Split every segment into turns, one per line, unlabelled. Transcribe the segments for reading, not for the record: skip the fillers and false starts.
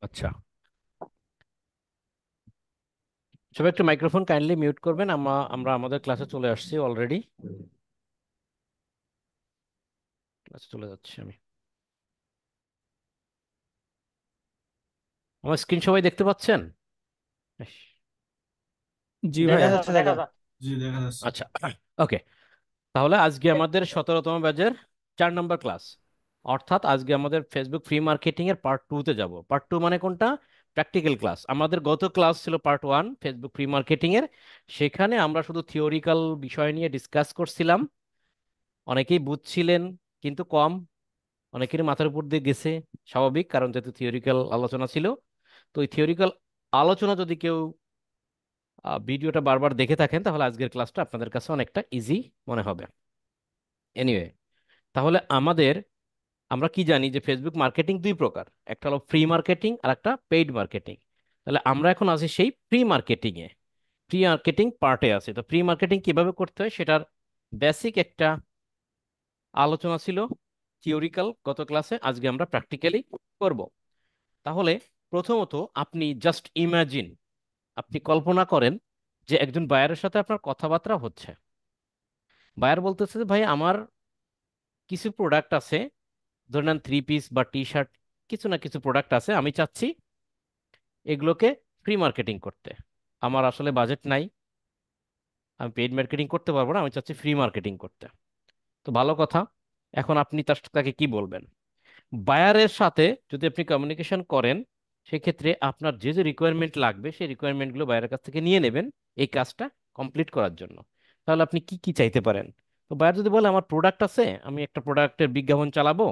আচ্ছা, সবাই একটু মাইক্রোফোন কাইন্ডলি মিউট করবেন। আমরা আমাদের ক্লাসে চলে আসছি অলরেডি। ক্লাসে চলে যাচ্ছি আমি। আমার স্ক্রিন সবাই দেখতে পাচ্ছেন? ইস,
জি
দেখা
ভাইয়া।
যাচ্ছে দাদা।
জি দেখা যাচ্ছে।
আচ্ছা, ওকে। তাহলে আজকে আমাদের 17তম ব্যাচের 4 নম্বর ক্লাস, অর্থাৎ আজকে আমাদের ফেসবুক ফ্রি মার্কেটিং এর পার্ট 2-তে যাব। পার্ট 2 মানে কোনটা? Practical class. আমাদের গত ক্লাস ছিল পার্ট 1 ফেসবুক ফ্রি মার্কেটিং এর। সেখানে আমরা শুধু থিওরিক্যাল বিষয় নিয়ে ডিসকাস করছিলাম। অনেকেই বুঝছিলেন, কিন্তু কম। অনেকেরই মাথার উপর দিয়ে গেছে, স্বাভাবিক, কারণ যেহেতু থিওরিক্যাল আলোচনা ছিল। তো এই থিওরিক্যাল আলোচনা যদি কেউ ভিডিওটা বারবার দেখে থাকেন, তাহলে আজকের ক্লাসটা আপনাদের কাছে অনেকটা ইজি মনে হবে। এনিওয়ে, তাহলে আমরা কি জানি যে ফেসবুক মার্কেটিং 2 প্রকার। একটা হলো ফ্রি মার্কেটিং আর একটা পেইড মার্কেটিং। তাহলে আমরা এখন আছি সেই ফ্রি মার্কেটিং এ, ফ্রি মার্কেটিং পার্টে আছে। তো ফ্রি মার্কেটিং কিভাবে করতে হয় সেটার বেসিক একটা আলোচনা ছিল থিওরিক্যাল গত ক্লাসে। আজকে আমরা প্র্যাকটিক্যালি করব। তাহলে প্রথমত আপনি জাস্ট ইমাজিন, আপনি কল্পনা করেন যে একজন বায়ারের সাথে আপনার কথাবার্তা হচ্ছে। বায়ার বলতেছে যে, ভাই আমার কিছু প্রোডাক্ট আছে, ধরে নেন 3 পিস বা টি-শার্ট, কিছু না কিছু প্রোডাক্ট আছে, আমি চাচ্ছি এগুলোকে ফ্রি মার্কেটিং করতে। আমার আসলে বাজেট নাই, আমি পেইড মার্কেটিং করতে পারবো না, আমি চাচ্ছি ফ্রি মার্কেটিং করতে। তো ভালো কথা। এখন আপনি তাকে কি বলবেন? বায়ারের সাথে যদি আপনি কমিউনিকেশন করেন, সেক্ষেত্রে আপনার যে যে রিকোয়ারমেন্ট লাগবে সেই রিকোয়ারমেন্টগুলো বায়ারের কাছ থেকে নিয়ে নেবেন এই কাজটা কমপ্লিট করার জন্য। তাহলে আপনি কি কি চাইতে পারেন? তো বায়ার যদি বলে আমার প্রোডাক্ট আছে, আমি একটা প্রোডাক্টের বিজ্ঞাপন চালাবো,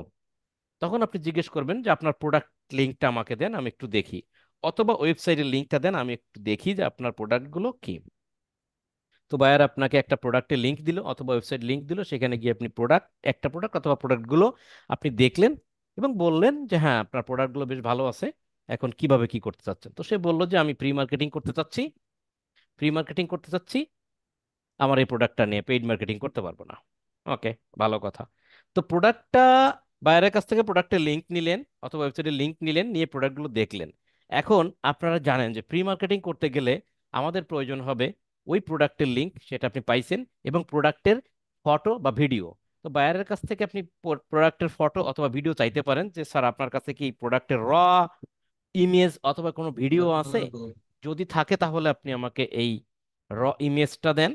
তখন আপনি জিজ্ঞেস করবেন যে আপনার প্রোডাক্ট লিঙ্কটা আমাকে দেন, আমি একটু দেখি। অথবা ওয়েবসাইটের লিঙ্কটা দেন, আমি একটু দেখি যে আপনার প্রোডাক্টগুলো কি। তো বায়ার আপনাকে একটা প্রোডাক্টের লিংক দিল অথবা ওয়েবসাইট লিংক দিল, সেখানে গিয়ে আপনি একটা প্রোডাক্ট অথবা প্রোডাক্টগুলো আপনি দেখলেন এবং বললেন যে হ্যাঁ, আপনার প্রোডাক্টগুলো বেশ ভালো আছে, এখন কিভাবে কি করতে চাচ্ছেন। তো সে বলল যে আমি প্রি মার্কেটিং করতে চাচ্ছি, প্রি মার্কেটিং করতে চাচ্ছি, আমার এই প্রোডাক্টটা নিয়ে পেইড মার্কেটিং করতে পারবো না। ওকে, ভালো কথা। তো প্রোডাক্টটা, বাইরের কাছ থেকে প্রোডাক্টের লিংক নিলেন অথবা ওয়েবসাইটের লিংক নিলেন, নিয়ে প্রোডাক্টগুলো দেখলেন। এখন আপনারা জানেন যে প্রি মার্কেটিং করতে গেলে আমাদের প্রয়োজন হবে ওই প্রোডাক্টের লিংক, সেটা আপনি পাইছেন, এবং প্রোডাক্টের ফটো বা ভিডিও। তো বায়ারের কাছ থেকে আপনি প্রোডাক্টের ফটো অথবা ভিডিও চাইতে পারেন যে স্যার আপনার কাছে কি প্রোডাক্টের ইমেজ অথবা কোনো ভিডিও আছে? যদি থাকে তাহলে আপনি আমাকে এই ইমেজটা দেন,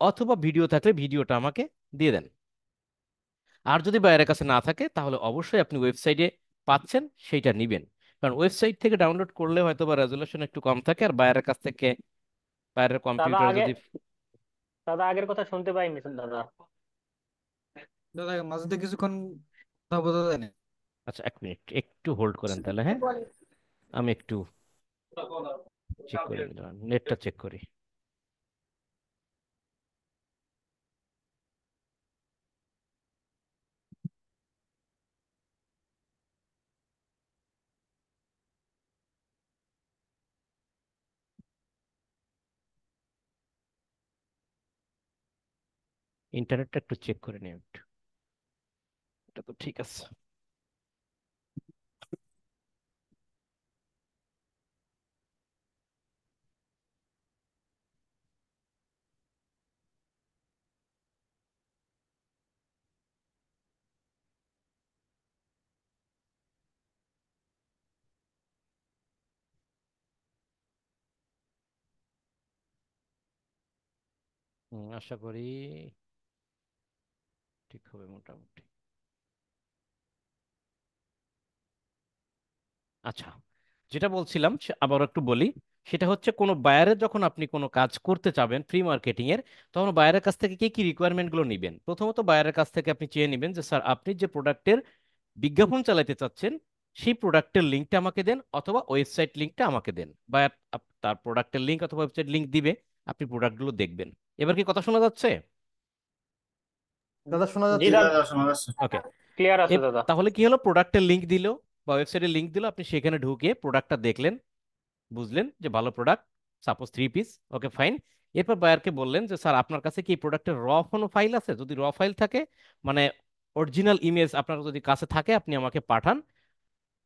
অথবা ভিডিও থাকলে ভিডিওটা আমাকে দিয়ে দেন। আর যদি বাইরের কাছে না থাকে তাহলে অবশ্যই আপনি ওয়েবসাইটে পাচ্ছেন সেইটা নিবেন। কারণ ওয়েবসাইট থেকে ডাউনলোড করলে হয়তো বা রেজলিউশন একটু কম থাকে, আর বাইরের কাছ থেকে, বাইরের
দাদা
কম্পিউটার
আগে
যদি।
দাদা আগের কথা শুনতে পাইনি দাদা।
দাদা মাঝে কিছুক্ষণ কথা বোঝা যায় না।
আচ্ছা, 1 মিনিট একটু হোল্ড করেন তাহলে, হ্যাঁ। আমি একটু চেক করি, নেটটা চেক করি। ইন্টারনেটটা একটু চেক করে নিই একটু। এটা তো ঠিক আছে। আশা করি ঠিক হবে মোটামুটি। আচ্ছা, যেটা বলছিলাম আবার একটু বলি। সেটা হচ্ছে কোনো বায়ারের, যখন আপনি কোনো কাজ করতে চাবেন ফ্রি মার্কেটিং এর, তখন বায়ারের কাছ থেকে কি কি রিকোয়ারমেন্ট গুলো নিবেন? প্রথমত বায়ারের কাছ থেকে আপনি চেয়ে নেবেন যে স্যার আপনি যে প্রোডাক্টের বিজ্ঞাপন চালাতে চাচ্ছেন সেই প্রোডাক্টের লিঙ্কটা আমাকে দেন অথবা ওয়েবসাইট লিঙ্কটা আমাকে দেন। বায়ার তার প্রোডাক্টের লিঙ্ক অথবা ওয়েবসাইট লিঙ্ক দিবে, আপনি প্রোডাক্টগুলো দেখবেন। এবার কি কথা শোনা যাচ্ছে?
দাদা শোনা
জি
যাচ্ছে।
দাদা,
ওকে।
ক্লিয়ার আছে দাদা।
তাহলে কি হলো, প্রোডাক্টের লিঙ্ক দিল বা ওয়েবসাইটের লিঙ্ক দিল, আপনি সেখানে ঢুকে প্রোডাক্টটা দেখলেন, বুঝলেন যে ভালো প্রোডাক্ট, সাপোজ 3 পিস। ওকে, ফাইন। এরপর বায়ারকে বললেন যে স্যার আপনার কাছে কি প্রোডাক্টের কোনো ফাইল আছে? যদি ফাইল থাকে, মানে অরিজিনাল ইমেজ আপনার যদি কাছে থাকে, আপনি আমাকে পাঠান।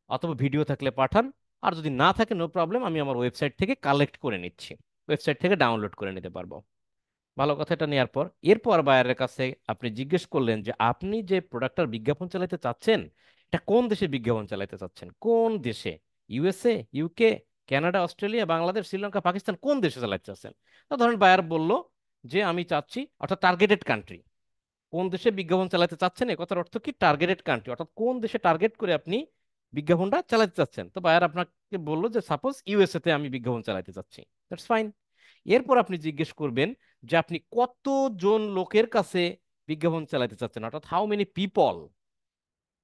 অথবা ভিডিও থাকলে পাঠান। আর যদি না থাকে নো প্রবলেম, আমি আমার ওয়েবসাইট থেকে কালেক্ট করে নিচ্ছি, ওয়েবসাইট থেকে ডাউনলোড করে নিতে পারবো। ভালো কথা। এটা নেওয়ার পর এরপর বায়ারের কাছে আপনি জিজ্ঞেস করলেন যে আপনি যে প্রোডাক্টটার বিজ্ঞাপন চালাতে চাচ্ছেন, এটা কোন দেশে বিজ্ঞাপন চালাতে চাচ্ছেন, কোন দেশে? USA, UK, Canada, Australia, Bangladesh, Sri Lanka, Pakistan, কোন দেশে চালাতে চাচ্ছেন? তো ধরেন বায়ার বলল যে আমি চাচ্ছি, অর্থাৎ টার্গেটেড কান্ট্রি, কোন দেশে বিজ্ঞাপন চালাতে চাচ্ছেন এ কথার অর্থ কি টার্গেটেড কান্ট্রি, অর্থাৎ কোন দেশে টার্গেট করে আপনি বিজ্ঞাপনটা চালাতে চাচ্ছেন। তো বায়ার আপনাকে বললো যে সাপোজ ইউএসএ তে আমি বিজ্ঞাপন চালাতে চাচ্ছি, দ্যাটস ফাইন। এরপর আপনি জিজ্ঞেস করবেন যে আপনি কতজন লোকের কাছে বিজ্ঞাপন চালাতে চাচ্ছেন, অর্থাৎ হাউ মেনি পিপল,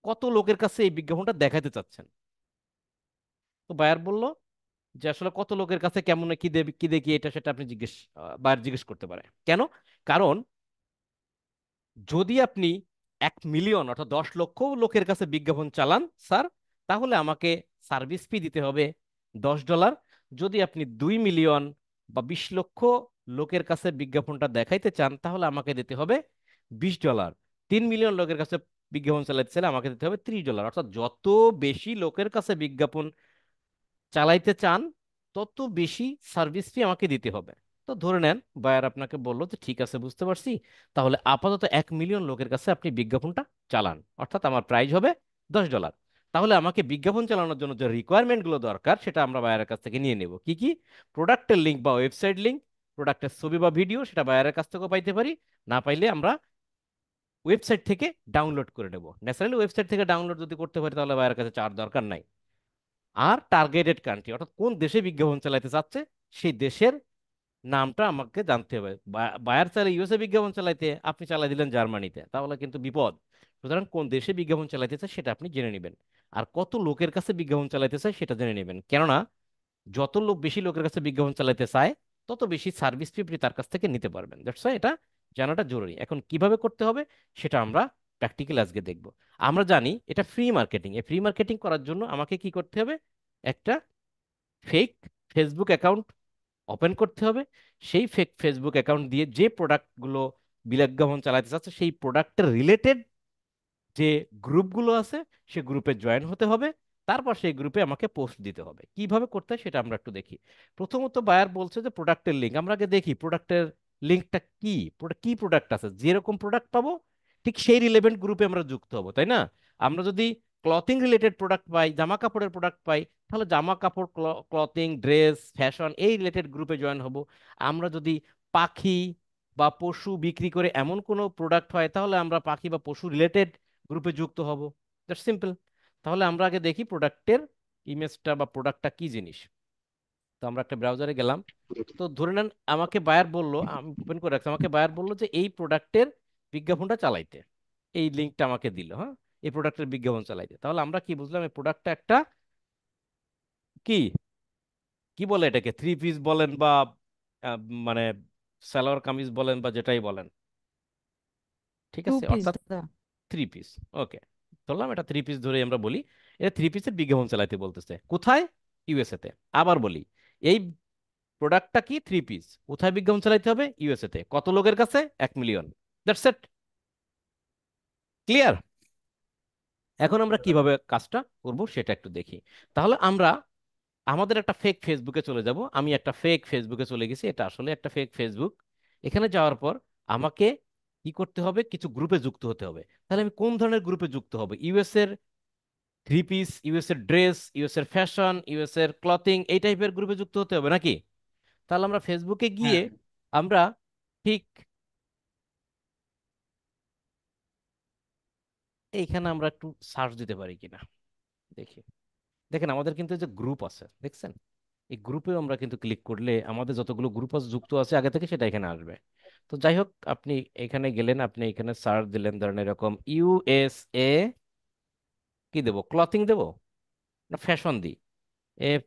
কত লোকের কাছে এই বিজ্ঞাপনটা দেখাতে চাচ্ছেন। তো বায়ার বলল যে আসলে কত লোকের কাছে কেমন কি দেবে কি দেখি এটা সেটা আপনি বায়ার জিজ্ঞেস করতে পারে। কেন? কারণ যদি আপনি 1 মিলিয়ন অর্থাৎ 10 লক্ষ লোকের কাছে বিজ্ঞাপন চালান স্যার, তাহলে আমাকে সার্ভিস ফি দিতে হবে $10। যদি আপনি 2 মিলিয়ন বা 20 লক্ষ লোকের কাছে বিজ্ঞাপনটা দেখাইতে চান, তাহলে আমাকে দিতে হবে $20। 3 মিলিয়ন লোকের কাছে বিজ্ঞাপন চালাইতে চাইলে আমাকে দিতে হবে $30। অর্থাৎ যত বেশি লোকের কাছে বিজ্ঞাপন চালাইতে চান, তত বেশি সার্ভিস ফি আমাকে দিতে হবে। তো ধরে নেন বায়ার আপনাকে বললো যে ঠিক আছে বুঝতে পারছি, তাহলে আপাতত 1 মিলিয়ন লোকের কাছে আপনি বিজ্ঞাপনটা চালান, অর্থাৎ আমার প্রাইস হবে $10। তাহলে আমাকে বিজ্ঞাপন চালানোর জন্য যে রিকোয়ারমেন্ট গুলো দরকার সেটা আমরা বায়ারের কাছ থেকে নিয়ে নেব। কি কি? প্রোডাক্টের লিঙ্ক বা ওয়েবসাইট লিঙ্ক, প্রোডাক্টের ছবি বা ভিডিও, সেটা বায়ারের কাছ থেকেও পাইতে পারি, না পাইলে আমরা ওয়েবসাইট থেকে ডাউনলোড করে নেব। ন্যাচারালি ওয়েবসাইট থেকে ডাউনলোড যদি করতে পারি তাহলে বায়ারের কাছে চার দরকার নাই। আর টার্গেটেড কান্ট্রি, অর্থাৎ কোন দেশে বিজ্ঞাপন চালাতে চাচ্ছে সেই দেশের নামটা আমাকে জানতে হবে। বায়ার চাইলে ইউএসএ বিজ্ঞাপন চালাইতে, আপনি চালাই দিলেন জার্মানিতে, তাহলে কিন্তু বিপদ। সুতরাং কোন দেশে বিজ্ঞাপন চালাইতে চায় সেটা আপনি জেনে নেবেন। আর কত লোকের কাছে বিজ্ঞাপন চালাইতে চায় সেটা জেনে নেবেন, কেননা যত লোক বেশি লোকের কাছে বিজ্ঞাপন চালাইতে চায়, তত বেশি সার্ভিস ফি আপনি তার কাছ থেকে নিতে পারবেন। দ্যাটস ওয়াই এটা জানাটা জরুরি। এখন কিভাবে করতে হবে সেটা আমরা প্র্যাকটিক্যাল আজকে দেখব। আমরা জানি এটা ফ্রি মার্কেটিং। এই ফ্রি মার্কেটিং করার জন্য আমাকে কি করতে হবে? একটা ফেক ফেসবুক অ্যাকাউন্ট ওপেন করতে হবে। সেই ফেক ফেসবুক অ্যাকাউন্ট দিয়ে যে প্রোডাক্টগুলো বিজ্ঞাপন চালাতে চাচ্ছে সেই প্রোডাক্টের রিলেটেড যে গ্রুপগুলো আছে সে গ্রুপে জয়েন হতে হবে। তারপর সেই গ্রুপে আমাকে পোস্ট দিতে হবে। কিভাবে করতে হয় সেটা আমরা একটু দেখি। প্রথমত বায়ার বলছে যে প্রোডাক্টের লিঙ্ক, আমরা আগে দেখি প্রোডাক্টের লিঙ্কটা কি, কি প্রোডাক্ট আছে, যেরকম প্রোডাক্ট পাবো ঠিক সেই রিলেভেন্ট গ্রুপে আমরা যুক্ত হব, তাই না? আমরা যদি ক্লথিং রিলেটেড প্রোডাক্ট পাই, জামা কাপড়ের প্রোডাক্ট পাই, তাহলে জামা কাপড়, ক্লথিং, ড্রেস, ফ্যাশন এই রিলেটেড গ্রুপে জয়েন হব। আমরা যদি পাখি বা পশু বিক্রি করে এমন কোনো প্রোডাক্ট হয়, তাহলে আমরা পাখি বা পশু রিলেটেড গ্রুপে যুক্ত হব। That's simple. তাহলে আমরা আগে দেখি প্রোডাক্টের ইমেজটা বা প্রোডাক্টটা কি জিনিস। তো আমরা একটা ব্রাউজারে গেলাম। তো ধরে নেন আমাকে বায়ার বলল, আমি ওপেন করে রাখছি, আমাকে বায়ার বলল যে এই প্রোডাক্টের বিজ্ঞাপনটা চালাইতে, এই লিঙ্কটা আমাকে দিল, হ্যাঁ, এই প্রোডাক্টের বিজ্ঞাপন চালাইতে। তাহলে আমরা কি বুঝলাম? এই প্রোডাক্টটা একটা কি, কি বলে এটাকে, থ্রি পিস বলেন বা আহ, মানে সালোয়ার কামিজ বলেন বা যেটাই বলেন, ঠিক
টু
আছে,
পিস
অর্থাৎ
দাদা।
Three piece. ওকে, ধরলাম এটা থ্রি পিস ধরে আমরা বলি এটা থ্রি পিসের বিজ্ঞাপন চালাইতে বলতেছে। কোথায়? ইউএসএ তে। আবার বলি, এই প্রোডাক্টটা কি, থ্রি পিস, কোথায় বিজ্ঞাপন চালাইতে হবে? ইউএসএ তে। কত লোকের কাছে? 1 মিলিয়ন। That's it. ক্লিয়ার? এখন আমরা কিভাবে কাজটা করব সেটা একটু দেখি। তাহলে আমরা আমাদের একটা ফেক ফেসবুকে চলে যাব। আমি একটা ফেক ফেসবুকে চলে গেছি, এটা আসলে একটা ফেক ফেসবুক। এখানে যাওয়ার পর আমাকে কি করতে হবে? কিছু গ্রুপে যুক্ত হতে হবে। তাহলে আমি কোন ধরনের গ্রুপে যুক্ত হব? ইউএস এর থ্রি পিস, ইউএস এর ড্রেস, ইউএস এর ফ্যাশন, ইউএস এর ক্লথিং, এই টাইপের গ্রুপে যুক্ত হতে হবে নাকি? তাহলে আমরা ফেসবুকে গিয়ে
হ্যাঁ।
আমরা ঠিক এইখানে আমরা একটু সার্চ দিতে পারি কিনা দেখি। দেখেন আমাদের কিন্তু এই যে গ্রুপ আছে দেখছেন, এই গ্রুপে আমরা কিন্তু ক্লিক করলে আমাদের যতগুলো গ্রুপ আছে যুক্ত আছে আগে থেকে সেটা এখানে আসবে। তো যাই হোক, আপনি এখানে গেলেন, আপনি এখানে সার্চ দিলেন, ধরেন এরকম ইউএসএ, কি দেবো, ক্লথিং দেবো না ফ্যাশন দিই?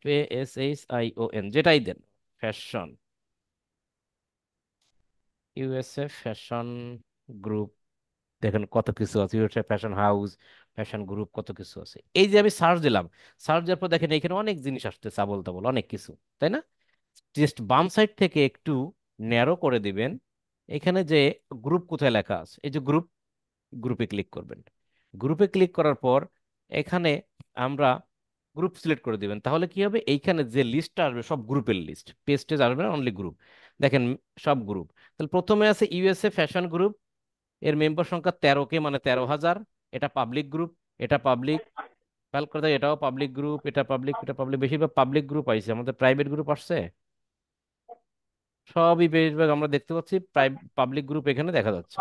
FASHION যেটাই দেন, ফ্যাশন, ইউএসএ ফ্যাশন গ্রুপ। দেখেন কত কিছু আছে, USA fashion house, fashion group, কত কিছু আছে। এই যে আমি সার্চ দিলাম, সার্চ দেওয়ার পর দেখেন এখানে অনেক জিনিস আসতেছে, আবোল তাবোল অনেক কিছু, তাই না? জাস্ট বাম সাইড থেকে একটু ন্যারো করে দিবেন, এখানে যে গ্রুপ কোথায় লেখা আছে, এই যে গ্রুপ, গ্রুপে ক্লিক করবেন। গ্রুপে ক্লিক করার পর এখানে আমরা গ্রুপ সিলেক্ট করে দিবেন, তাহলে কি হবে, এইখানে যে লিস্টটা আসবে সব গ্রুপের লিস্ট, পেস্টে আসবে না, অনলি গ্রুপ। দেখেন সব গ্রুপ। তাহলে প্রথমে আছে ইউএসএ ফ্যাশন গ্রুপ, এর মেম্বার সংখ্যা 13K, মানে 13,000। এটা পাবলিক গ্রুপ, এটা পাবলিক। খেয়াল করে দেখো, এটাও পাবলিক গ্রুপ, এটা পাবলিক, এটা পাবলিক, বেশিরভাগ পাবলিক গ্রুপ আইছে, আমাদের প্রাইভেট গ্রুপ আসছে সবই বেশিরভাগ আমরা দেখতে পাচ্ছি পাবলিক গ্রুপ এখানে দেখা যাচ্ছে।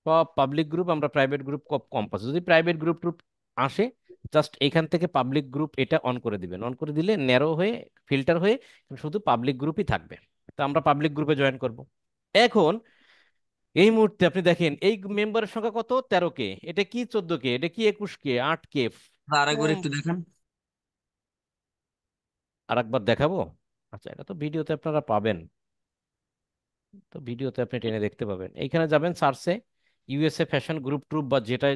সব পাবলিক গ্রুপ, আমরা প্রাইভেট গ্রুপ কম কম পাচ্ছি। যদি প্রাইভেট গ্রুপ টুপ আসে, জাস্ট এখান থেকে পাবলিক গ্রুপ এটা অন করে দিবেন, অন করে দিলে ন্যারো হয়ে, ফিল্টার হয়ে শুধু পাবলিক গ্রুপই থাকবে। তো আমরা পাবলিক গ্রুপে জয়েন করব। এখন এই মুহূর্তে আপনি দেখেন এই মেম্বারের সংখ্যা কত, 13K। এটা কি 14K, এটা কি 21K, 8K।
আরেকবার একটু দেখেন।
আর একবার দেখাবো? আচ্ছা, এটা তো ভিডিওতে আপনারা পাবেন, তো ভিডিওতে আপনি টেনে দেখতে পাবেন। এইখানে যাবেন সার্চে, ইউএসএ ফ্যাশন গ্রুপ ট্রুপ বা যেটা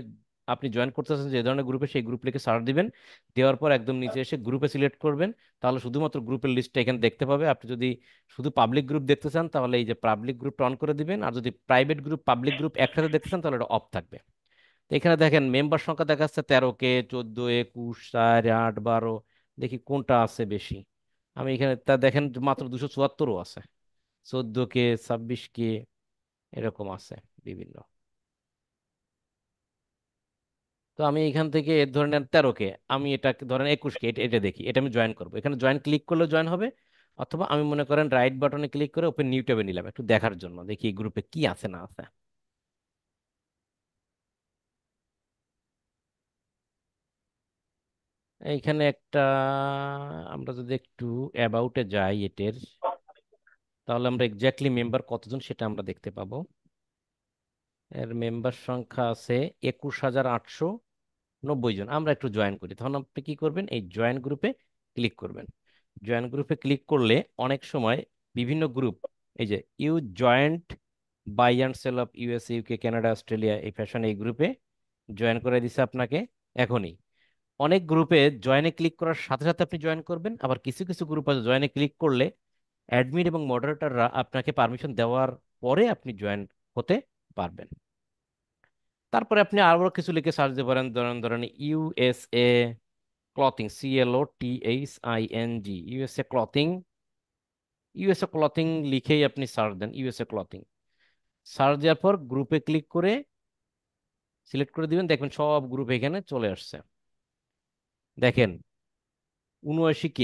আপনি জয়েন করতেছেন যে ধরনের গ্রুপে, সেই গ্রুপ লিখে সার্চ দিবেন। দেওয়ার পর একদম নিচে এসে গ্রুপে সিলেক্ট করবেন, তাহলে শুধুমাত্র গ্রুপের লিস্টটা এখানে দেখতে পাবে। আপনি যদি শুধু পাবলিক গ্রুপ দেখতে চান, তাহলে এই যে পাবলিক গ্রুপটা অন করে দিবেন, আর যদি প্রাইভেট গ্রুপ পাবলিক গ্রুপ একসাথে দেখতে চান, তাহলে এটা অফ থাকবে। তো এখানে দেখেন মেম্বার সংখ্যা দেখা যাচ্ছে 13K, 14, 21, 4, 8, 12। দেখি কোনটা আছে বেশি। আমি এখানে তা দেখেন মাত্র 274ও আছে, 14K, 26K, এরকম আছে বিভিন্ন। তো আমি এখান থেকে এর ধরেন 13K, আমি এটা ধরেন 21K, এটা এটা দেখি, এটা আমি জয়েন করবো। এখানে জয়েন ক্লিক করলে জয়েন হবে, অথবা আমি মনে করেন রাইট বাটনে ক্লিক করে ওপেন নিউ ট্যাবে নিলাম একটু দেখার জন্য, দেখি এই গ্রুপে কি আছে না আছে। এইখানে একটা, আমরা যদি একটু অ্যাবাউটে যাই এটের, তাহলে আমরা এক্স্যাক্টলি মেম্বার কতজন সেটা আমরা দেখতে পাবো। এর মেম্বার সংখ্যা আছে 21,890 জন। আমরা একটু জয়েন করি, তখন আপনি কি করবেন, এই জয়েন গ্রুপে ক্লিক করবেন। জয়েন গ্রুপে ক্লিক করলে অনেক সময় বিভিন্ন গ্রুপ, এই যে you joined buy and sell of US, UK, Canada, Australia, এই ফ্যাশন, এই গ্রুপে জয়েন করে দিছে আপনাকে এখনই। অনেক গ্রুপে জয়েনে ক্লিক করার সাথে সাথে আপনি জয়েন করবেন, আবার কিছু কিছু গ্রুপ আছে জয়েনে ক্লিক করলে অ্যাডমিন এবং মডারেটররা আপনাকে পারমিশন দেওয়ার পরে আপনি জয়েন হতে পারবেন। তারপরে আপনি আরো কিছু লিখে সার্চ দিতে পারেন, ধরেন ধরেন USA clothing, CLOTHING, USA clothing. USA clothing লিখেই আপনি সার্চ দেন, ইউএসএ ক্লথিং। সার্চ দেওয়ার পর গ্রুপে ক্লিক করে সিলেক্ট করে দিবেন, দেখবেন সব গ্রুপ এখানে চলে আসছে। দেখেন 79K,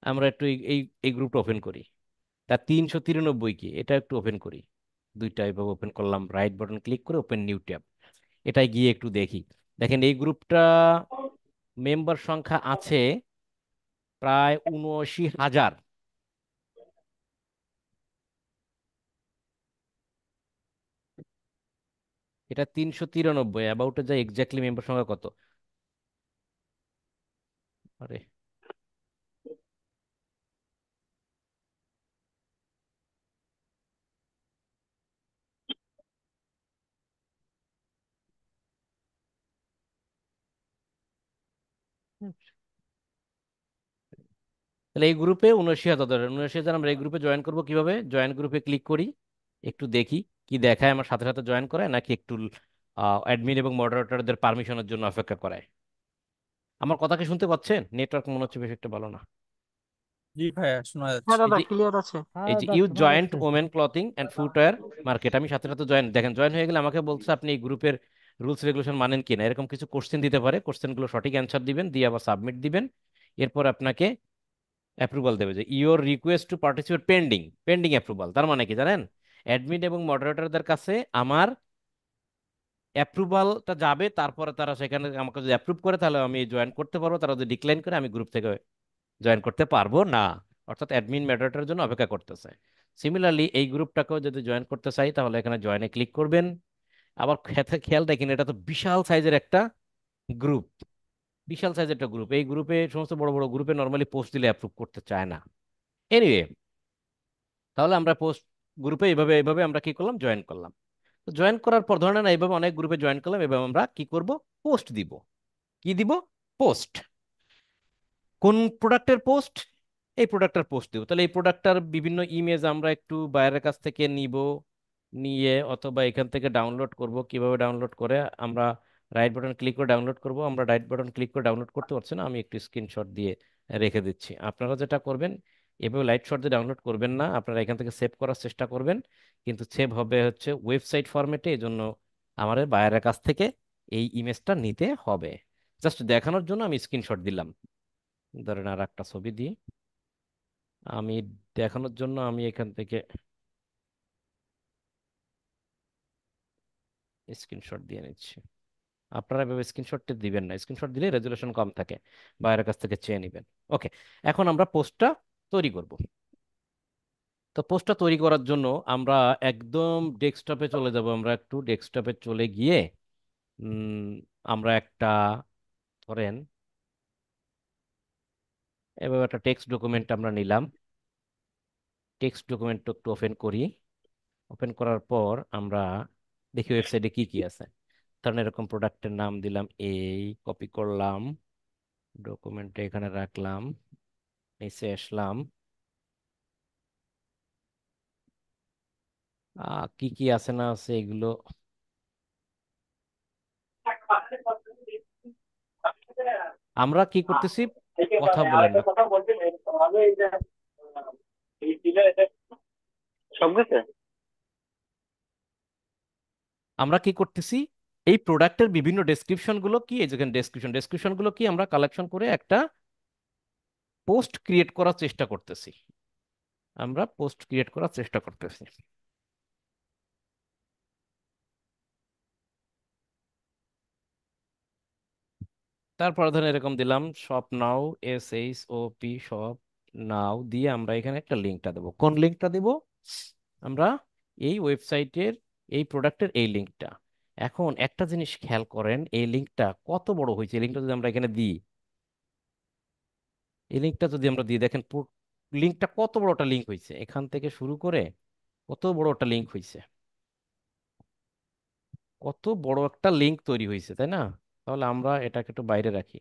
আমরা একটু এই এই এই গ্রুপটা ওপেন করি। তার 393K, এটা একটু ওপেন করি। দুইটা এভাবে ওপেন করলাম, রাইট বাটন ক্লিক করে ওপেন নিউ ট্যাব, এটাই গিয়ে একটু দেখি। দেখেন এই গ্রুপটা মেম্বার সংখ্যা আছে প্রায় 79,000। এটা 393, অ্যাবাউটে যায় এক্স্যাক্টলি মেম্বার সংখ্যা কত, আরে তাহলে এই গ্রুপে 79,000, 79,000। আমরা এই গ্রুপে জয়েন করব কিভাবে, জয়েন গ্রুপে ক্লিক করি, একটু দেখি কি দেখায়, আমার সাথে সাথে জয়েন করায় নাকি একটু অ্যাডমিন এবং মডারেটরদের পারমিশনের জন্য অপেক্ষা করায়। আমার কথা কি শুনতে পাচ্ছেন? নেটওয়ার্ক মনে হচ্ছে বেশ একটা ভালো না।
জি ভাইয়া, শোনা
হ্যাঁ
যাচ্ছে।
এই
দাদা,
যে
ক্লিয়ার আছে।
এই
হ্যাঁ
যে
দাদা
ইউ
শোনা
জয়েন্ট
যাচ্ছে।
Women clothing and footwear market, আমি সাথে সাথে জয়েন, দেখেন জয়েন হয়ে গেলে আমাকে বলছে আপনি এই গ্রুপের রুলস রেগুলেশন মানেন কিনা, এরকম কিছু কোশ্চেন দিতে পারে। কোশ্চেনগুলো সঠিক অ্যান্সার দিবেন, দিয়ে আবার সাবমিট দিবেন। এরপর আপনাকে অ্যাপ্রুভাল দেবে, যে your request to participate pending, pending approval. তার মানে কি জানেন, অ্যাডমিন এবং মডারেটরদের কাছে আমার অ্যাপ্রুভালটা যাবে, তারপরে তারা সেখানে আমাকে যদি অ্যাপ্রুভ করে তাহলে আমি জয়েন করতে পারবো, তারা যদি ডিক্লাইন করে আমি গ্রুপ থেকে জয়েন করতে পারবো না। অর্থাৎ অ্যাডমিন মডারেটরের জন্য অপেক্ষা করতেছে। সিমিলারলি এই গ্রুপটাকেও যদি জয়েন করতে চাই, তাহলে এখানে জয়েনে ক্লিক করবেন। আবার খেয়াল রাখেন, এটা তো বিশাল সাইজের একটা গ্রুপ, বিশাল সাইজের একটা গ্রুপ। এই গ্রুপে সমস্ত বড় বড় গ্রুপে নর্মালি পোস্ট দিলে অ্যাপ্রুভ করতে চায় না। এনিওয়ে, তাহলে আমরা পোস্ট গ্রুপে এইভাবে এইভাবে আমরা কি করলাম, জয়েন করলাম। তো জয়েন করার পর ধরে নেন এইভাবে অনেক গ্রুপে জয়েন করলাম, এভাবে আমরা কি করব, পোস্ট দিব। কি দিব, পোস্ট। কোন প্রোডাক্টের পোস্ট, এই প্রোডাক্টের পোস্ট দিব। তাহলে এই প্রোডাক্টটার বিভিন্ন ইমেজ আমরা একটু বাইরের কাছ থেকে নিব, নিয়ে অথবা এখান থেকে ডাউনলোড করব। কিভাবে ডাউনলোড করে? আমরা রাইট বাটন ক্লিক করে ডাউনলোড করব। আমরা রাইট বাটন ক্লিক করে ডাউনলোড করতে পারছি না, আমি একটু স্ক্রিনশট দিয়ে রেখে দিচ্ছি। আপনারা যেটা করবেন, এভাবে লাইট শট দিয়ে ডাউনলোড করবেন না, আপনারা এখান থেকে সেভ করার চেষ্টা করবেন। কিন্তু সেভ হবে হচ্ছে ওয়েবসাইট ফরম্যাটে, এই জন্য আমাদের বায়ারের কাছ থেকে এই ইমেজটা নিতে হবে। জাস্ট দেখানোর জন্য আমি স্ক্রিনশট দিলাম। ধরেন আর একটা ছবি দিই, আমি দেখানোর জন্য আমি এখান থেকে স্ক্রিনশট দিয়ে নিচ্ছি। আপনারা এভাবে স্ক্রিনশটটা দিবেন না, স্ক্রিনশট দিলে রেজুলেশন কম থাকে, বাইরের কাছ থেকে চেয়ে নেবেন। ওকে, এখন আমরা পোস্টটা তৈরি করব। তো পোস্টটা তৈরি করার জন্য আমরা একদম ডেস্কটপে চলে যাব। আমরা একটু ডেস্কটপে চলে গিয়ে উম, আমরা একটা, ধরেন এভাবে একটা টেক্সট ডকুমেন্ট আমরা নিলাম। টেক্সট ডকুমেন্ট একটু ওপেন করি। ওপেন করার পর আমরা দেখি ওয়েবসাইটে কি কি আছে। ধরেন এরকম প্রোডাক্টের নাম দিলাম, এই কপি করলাম, ডকুমেন্টে এখানে রাখলাম, নিচে আসলাম। কি কি আছে না আছে এগুলো আমরা কি করতেছি, কথা বলেন না।
সব গেছে।
আমরা কি করতেছি, এই প্রোডাক্টের বিভিন্ন ডেসক্রিপশন গুলো কি, এই যেখানে ডেসক্রিপশন গুলো কি আমরা কালেকশন করে একটা পোস্ট ক্রিয়েট করার চেষ্টা করতেছি। আমরা পোস্ট ক্রিয়েট করার চেষ্টা করতেছি। তারপর ধরেন এরকম দিলাম শপ নাও, SHOP শপ নাও দিয়ে আমরা এখানে একটা লিঙ্কটা দেবো। কোন লিঙ্কটা দেব? আমরা এই ওয়েবসাইটের এই প্রোডাক্টের এই লিঙ্কটা। এখন একটা জিনিস খেয়াল করেন, এই লিঙ্কটা কত বড় হয়েছে। এই লিঙ্কটা যদি আমরা এখানে দিই, এই লিঙ্কটা যদি আমরা দিই, দেখেন লিঙ্কটা কত বড় একটা লিঙ্ক হয়েছে, এখান থেকে শুরু করে কত বড় একটা লিঙ্ক হয়েছে, কত বড় একটা লিঙ্ক তৈরি হয়েছে, তাই না? তাহলে আমরা এটাকে একটু বাইরে রাখি,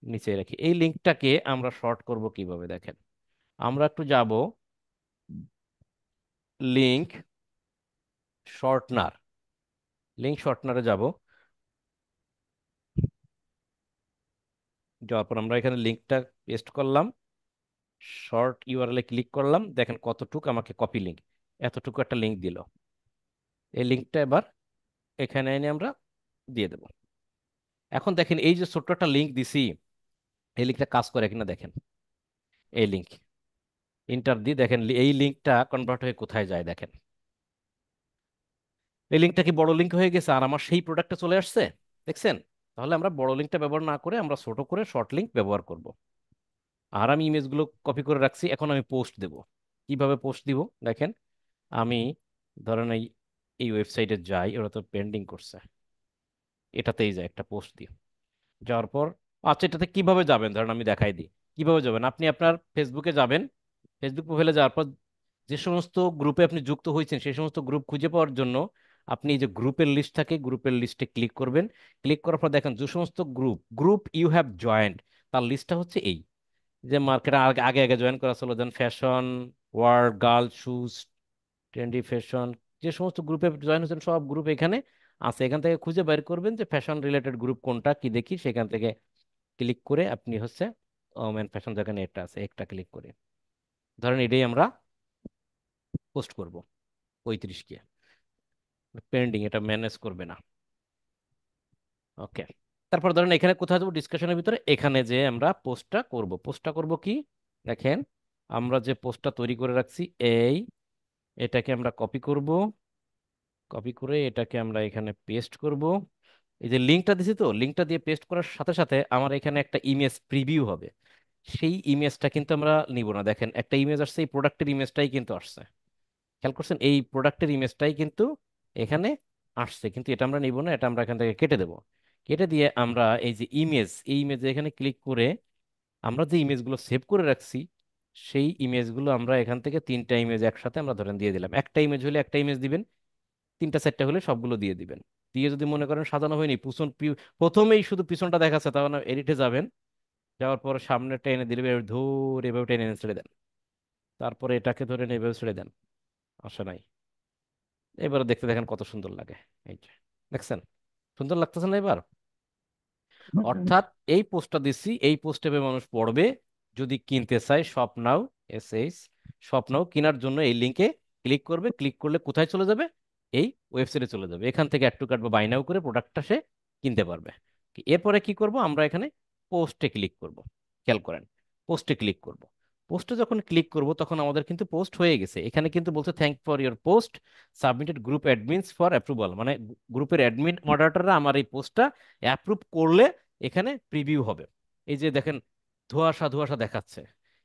নিচে রাখি। এই লিঙ্কটাকে আমরা শর্ট করব কিভাবে দেখেন। আমরা একটু যাব লিঙ্ক শর্টনার, লিঙ্ক শর্টনারে যাব। যাওয়ার পর আমরা এখানে লিঙ্কটা পেস্ট করলাম, শর্ট ইউআরএল ক্লিক করলাম, দেখেন কতটুকু আমাকে কপি লিঙ্ক, এতটুকু একটা লিঙ্ক দিল। এই লিঙ্কটা এবার এখানে এনে আমরা দিয়ে দেব। এখন দেখেন এই যে ছোট্ট একটা লিঙ্ক দিছি, এই লিঙ্কটা কাজ করে কিনা দেখেন। এই লিঙ্ক ইন্টার দিয়ে দেখেন এই লিঙ্কটা কনভার্ট হয়ে কোথায় যায় দেখেন। এই লিঙ্কটা কি বড় লিঙ্ক হয়ে গেছে আর আমার সেই প্রোডাক্টে চলে আসছে, দেখছেন? তাহলে আমরা বড় লিঙ্কটা ব্যবহার না করে আমরা ছোট করে শর্ট লিঙ্ক ব্যবহার করব। আর আমি ইমেজগুলো কপি করে রাখছি, এখন আমি পোস্ট দেব। কিভাবে পোস্ট দিব দেখেন। আমি ধরেন এই এই ওয়েবসাইটে যাই, ওরা তো পেন্ডিং করছে, এটাতেই যাই একটা পোস্ট দিই। যাওয়ার পর আচ্ছা, এটাতে কিভাবে যাবেন ধরেন আমি দেখাই দিই। কিভাবে যাবেন, আপনি আপনার ফেসবুকে যাবেন। ফেসবুক প্রোফাইলে যাওয়ার পর যে সমস্ত গ্রুপে আপনি যুক্ত হয়েছেন সেই সমস্ত গ্রুপ খুঁজে পাওয়ার জন্য আপনি এই যে গ্রুপের লিস্ট থাকে, গ্রুপের লিস্টে ক্লিক করবেন। ক্লিক করার পর দেখেন যে সমস্ত group group you have joined, তার লিস্টটা হচ্ছে এই যে মার্কেটে আগে আগে জয়েন করা ছিল, যেমন fashion world, girl shoes, trendy fashion, যে সমস্ত গ্রুপে জয়েন হয়েছেন সব গ্রুপ এখানে আছে। এখান থেকে খুঁজে বের করবেন যে ফ্যাশন রিলেটেড গ্রুপ কোনটা, কি দেখি সেখান থেকে ক্লিক করে আপনি হচ্ছে ওমেন ফ্যাশন যেখানে এটা আছে একটা ক্লিক করে ধরেন এটাই আমরা পোস্ট করব 35 কে। পেন্ডিং, এটা ম্যানেজ করবে না। ওকে, তারপর ধরেন এখানে কোথায় যাবো ডিসকাশনের ভিতরে, এখানে যে আমরা পোস্টটা করব। পোস্টটা করব কি দেখেন, আমরা যে পোস্টটা তৈরি করে রাখছি এই, এটাকে আমরা কপি করব। কপি করে এটাকে আমরা এখানে পেস্ট করব। এই যে লিঙ্কটা দিছি, তো লিঙ্কটা দিয়ে পেস্ট করার সাথে সাথে আমার এখানে একটা ইমেজ প্রিভিউ হবে। সেই ইমেজটা কিন্তু আমরা নিব না। দেখেন একটা ইমেজ আসছে, এই প্রোডাক্টের ইমেজটাই কিন্তু আসছে, খেয়াল করছেন? এই প্রোডাক্টের ইমেজটাই কিন্তু এখানে আসছে, কিন্তু এটা আমরা নিব না, এটা আমরা এখান থেকে কেটে দেব। কেটে দিয়ে আমরা এই যে ইমেজ, এই ইমেজে এখানে ক্লিক করে আমরা যে ইমেজগুলো সেভ করে রাখছি সেই ইমেজগুলো আমরা এখান থেকে তিনটা ইমেজ একসাথে আমরা ধরেন দিয়ে দিলাম। একটা ইমেজ হলে একটা ইমেজ দিবেন, তিনটা চারটা হলে সবগুলো দিয়ে দিবেন। দিয়ে যদি মনে করেন সাজানো হয়নি, প্রথমেই শুধু পিছনটা দেখাচ্ছে, তাহলে এডিটে যাবেন, যাওয়ার পর সামনেটা এনে দিলে এভাবে ধরে এভাবে টেনে এনে ছেড়ে দেন। তারপরে এটাকে ধরে এনে এভাবে ছেড়ে দেন, আসে নাই। এবারে দেখতে দেখেন কত সুন্দর লাগে। এই যে দেখছেন, সুন্দর লাগতেছে না এবার? অর্থাৎ এই পোস্টটা দিচ্ছি, এই পোস্টে মানুষ পড়বে, যদি কিনতে চায় শপ নাও, SH শপ নাও কেনার জন্য এই লিঙ্কে ক্লিক করবে, ক্লিক করলে কোথায় চলে যাবে? এই ওয়েবসাইটে চলে যাবে, এখান থেকে অ্যাড টু কার্ট বা বাই নাও করে প্রোডাক্টটা সে কিনতে পারবে। এরপরে কি করব আমরা এখানে? পোস্টে ক্লিক করব। খেয়াল করেন, পোস্টে ক্লিক করব। পোস্টে যখন ক্লিক করব তখন আমাদের কিন্তু পোস্ট হয়ে গেছে, এখানে কিন্তু বলছে thank for your post submitted group admins for approval, মানে গ্রুপের অ্যাডমিন মডারেটররা আমার এই পোস্টটা অ্যাপ্রুভ করলে এখানে প্রিভিউ হবে। এই যে দেখেন, ধোঁয়াশা ধোঁয়াশা দেখাচ্ছে,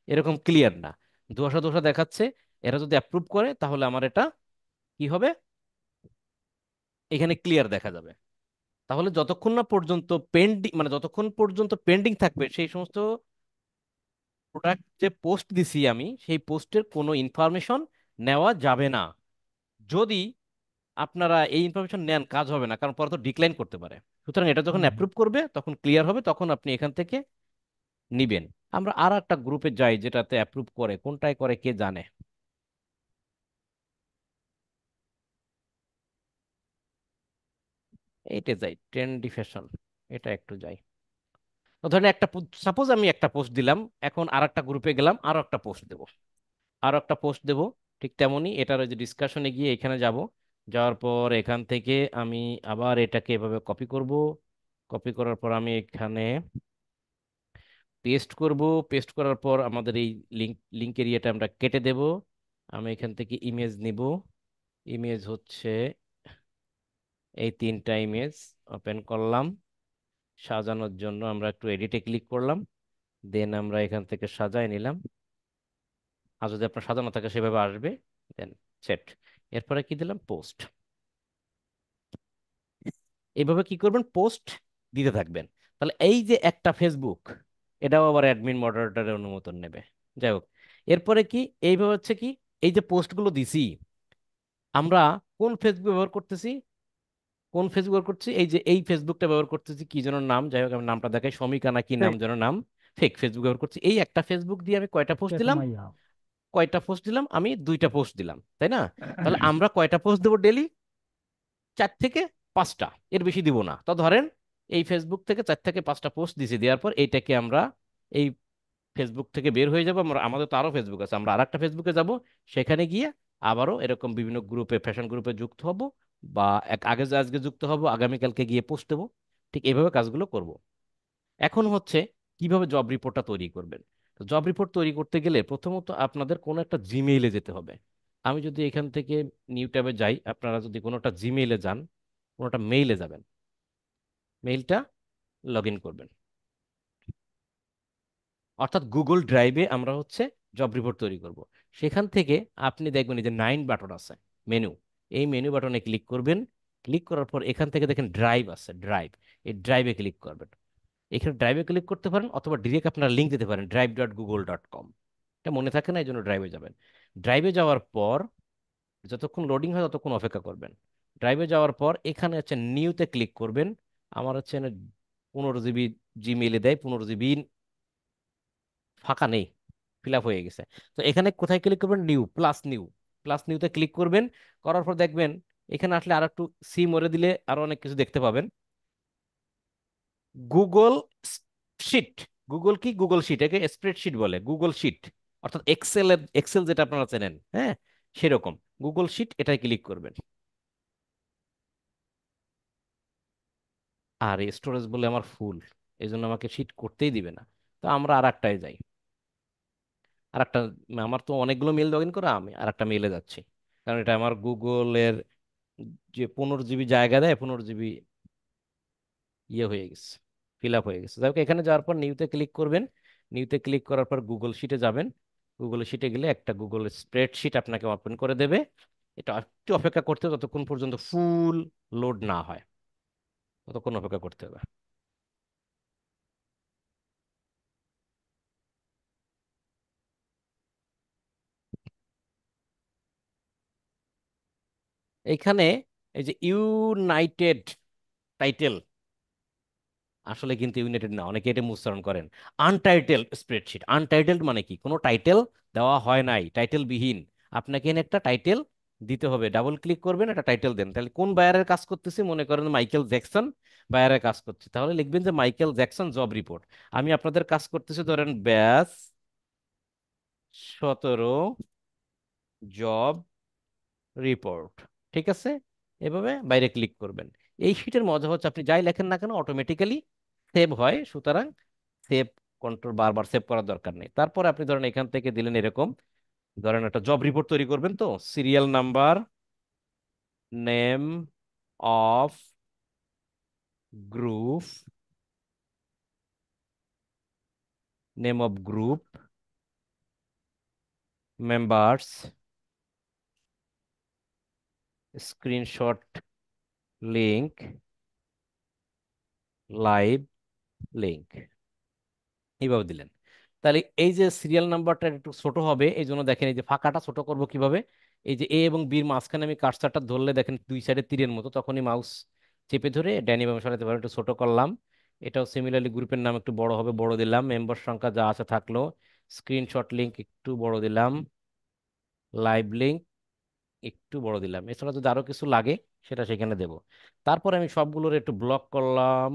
এরকম ক্লিয়ার না, ধোঁয়াশা ধোঁয়াশা দেখাচ্ছে। এরা যদি অ্যাপ্রুভ করে তাহলে আমার এটা কি হবে? এখানে ক্লিয়ার দেখা যাবে। তাহলে যতক্ষণ না পর্যন্ত পেন্ডিং, মানে যতক্ষণ পর্যন্ত পেন্ডিং থাকবে সেই সমস্ত প্রোডাক্ট যে পোস্ট দিছি আমি, সেই পোস্টের কোনো ইনফরমেশন নেওয়া যাবে না। যদি আপনারা এই ইনফরমেশন নেন কাজ হবে না, কারণ পরে তো ডিক্লাইন করতে পারে। সুতরাং এটা যখন অ্যাপ্রুভ করবে তখন ক্লিয়ার হবে, তখন আপনি এখান থেকে নিবেন। আমরা আর একটা গ্রুপে যাই যেটাতে অ্যাপ্রুভ করে, কোনটায় করে কে জানে? এইটা যাই, ট্রেন্ডি ফ্যাশন, এটা একটু যাই। তো ধরেন একটা, সাপোজ আমি একটা পোস্ট দিলাম, এখন আর একটা গ্রুপে গেলাম, আরো একটা পোস্ট দেবো, আরো একটা পোস্ট দেবো। ঠিক তেমনই এটার ওই যে ডিসকাশনে গিয়ে এখানে যাব, যাওয়ার পর এখান থেকে আমি আবার এটাকে এভাবে কপি করব। কপি করার পর আমি এখানে পেস্ট করব। পেস্ট করার পর আমাদের এই লিঙ্কের ইয়েটা আমরা কেটে দেব। আমি এখান থেকে ইমেজ নিব। ইমেজ হচ্ছে এই তিনটা ইমেজ ওপেন করলাম। সাজানোর জন্য আমরা একটু এডিটে ক্লিক করলাম, দেন আমরা এখান থেকে সাজায় নিলাম। আর যদি আপনার সাজানো থাকে সেভাবে আসবে, দেন সেট। এরপরে কি দিলাম? পোস্ট। এইভাবে কি করবেন? পোস্ট দিতে থাকবেন। তাহলে এই যে একটা ফেসবুক, এটাও আবার অ্যাডমিন মডারেটরের অনুমোদন নেবে। যাই হোক, এরপরে কি, এইভাবে হচ্ছে কি, এই যে পোস্টগুলো দিছি আমরা, কোন ফেসবুক ব্যবহার করতেছি? কোন ফেসবুক ব্যবহার করছি? এই যে এই ফেসবুকটা ব্যবহার করতেছি, কি যেন নাম, যাই হোক আমি নামটা দেখাই, শমিকা না কি নাম
Fake.
যেন নাম, ফেক ফেসবুক ব্যবহার করছি। এই একটা ফেসবুক দিয়ে আমি কয়টা পোস্ট দিলাম? কয়টা পোস্ট দিলাম? আমি দুইটা পোস্ট দিলাম, তাই না? তাহলে আমরা কয়টা পোস্ট দেবো ডেলি? 4 থেকে 5টা, এর বেশি দিব না। তো ধরেন এই ফেসবুক থেকে 4 থেকে 5টা পোস্ট দিছি, দেওয়ার পর এইটাকে আমরা এই ফেসবুক থেকে বের হয়ে যাবো। আমরা, আমাদের তো আরো ফেসবুক আছে, আমরা আরেকটা ফেসবুকে যাব, সেখানে গিয়ে আবারও এরকম বিভিন্ন গ্রুপে, ফ্যাশন গ্রুপে যুক্ত হব, বা আগে যে আজকে যুক্ত হব, আগামীকালকে গিয়ে পোস্ট দেবো। ঠিক এইভাবে কাজগুলো করব। এখন হচ্ছে কিভাবে জব রিপোর্টটা তৈরি করবেন। জব রিপোর্ট তৈরি করতে গেলে প্রথমত আপনাদের কোনো একটা জিমেইলে যেতে হবে। আমি যদি এখান থেকে নিউ ট্যাবে যাই, আপনারা যদি কোনো একটা জিমেইলে যান, কোনোটা মেইলে যাবেন, মেইলটা লগ ইন করবেন। অর্থাৎ গুগল ড্রাইভে আমরা হচ্ছে জব রিপোর্ট তৈরি করব। সেখান থেকে আপনি দেখবেন এই যে 9 বাটন আছে, মেনু, এই মেনু বাটনে ক্লিক করবেন। ক্লিক করার পর এখান থেকে দেখেন ড্রাইভ আছে, ড্রাইভ, এই ড্রাইভে ক্লিক করবেন। এখানে ড্রাইভে ক্লিক করতে পারেন, অথবা ডিরেক্ট আপনারা লিঙ্ক দিতে পারেন drive.google.com। এটা মনে থাকে না, এই জন্য ড্রাইভে যাবেন। ড্রাইভে যাওয়ার পর যতক্ষণ লোডিং হয় ততক্ষণ অপেক্ষা করবেন। ড্রাইভে যাওয়ার পর এখানে হচ্ছে নিউতে ক্লিক করবেন। আমার হচ্ছে 15 GB জিমেইলে দেয়, 15 GB ফাঁকা নেই, ফিল আপ হয়ে গেছে। তো এখানে কোথায় ক্লিক করবেন? নিউ, প্লাস নিউ, প্লাস নিউতে ক্লিক করবেন। করার পর দেখবেন এখানে আসলে আর একটু সি মরে দিলে আরো অনেক কিছু দেখতে পাবেন। গুগল শিট, গুগল কি, গুগল শিট, একে স্প্রেডশিট বলে, গুগল শিট, অর্থাৎ এক্সেল, এক্সেল যেটা আপনারা চেনেন, হ্যাঁ সেরকম গুগল শিট, এটাই ক্লিক করবেন। আর স্টোরেজ বলে আমার ফুল, এই জন্য আমাকে শিট করতেই দিবে না। তো আমরা আর একটায় যাই, আর একটা, আমার তো অনেকগুলো মেল লগ ইন করা, আমি আর একটা মেলে যাচ্ছি, কারণ এটা আমার গুগলের যে 15 GB জায়গা দেয়, 15 GB ইয়ে হয়ে গেছে, ফিল আপ হয়ে গেছে। যাই হোক, এখানে যাওয়ার পর নিউতে ক্লিক করবেন। নিউতে ক্লিক করার পর গুগল শিটে যাবেন। গুগল শিটে গেলে একটা গুগল স্প্রেডশিট আপনাকে ওপেন করে দেবে। এটা একটু অপেক্ষা করতে হবে, ততক্ষণ পর্যন্ত ফুল লোড না হয়, ততক্ষণ অপেক্ষা করতে হবে। এইখানে এই যে ইউনাইটেড টাইটেল, আসলে কিন্তু ইউনাইটেড না, অনেকে এটা উচ্চারণ করেন আনটাইটেলড স্প্রেডশিট। আনটাইটেলড মানে কি? কোনো টাইটেল দেওয়া হয় নাই, টাইটেল বিহীন। আপনাকে এখানে একটা টাইটেল দিতে হবে, ডাবল ক্লিক করবেন, একটা টাইটেল দেন। তাহলে কোন বায়ারের কাজ করতেছি, মনে করেন মাইকেল জ্যাকসন বায়ারের কাজ করছে, তাহলে লিখবেন যে মাইকেল জ্যাকসন জব রিপোর্ট। আমি আপনাদের কাজ করতেছি ধরেন ব্যাস 17 জব রিপোর্ট, ঠিক আছে? এভাবে বাইরে ক্লিক করবেন। এই শিটের মজা হচ্ছে আপনি যাই লেখেন না কেন অটোমেটিক্যালি সেভ হয়, সুতরাং সেভ কন্ট্রোল বারবার সেভ করার দরকার নেই। তারপরে আপনি ধরেন এখান থেকে দিলেন এরকম, ধরেন একটা জব রিপোর্ট তৈরি করবেন, তো serial number, name of group, name of group, members, screenshot link, live link, এইভাবে দিলেন। তাহলে এই যে সিরিয়াল নাম্বারটা একটু ছোট হবে, এই জন্য দেখেন এই যে ফাঁকাটা ছোট করব কিভাবে, এই যে এ এবং বির মাঝখানে আমি কার্সারটা ধরলে দেখেন দুই সাইডে তীরের মতো, তখনই মাউস চেপে ধরে ডাইনি বামে সরাতে পারে, একটু ছোট করলাম। এটাও সিমিলারলি গ্রুপের নাম একটু বড় হবে, বড় দিলাম। মেম্বার সংখ্যা যা আছে থাকলো, স্ক্রিনশট লিংক একটু বড় দিলাম, লাইভ লিংক একটু বড় দিলাম। এছাড়া যদি আরো কিছু লাগে সেটা সেখানে দেব। তারপরে আমি সবগুলোর একটু ব্লক করলাম,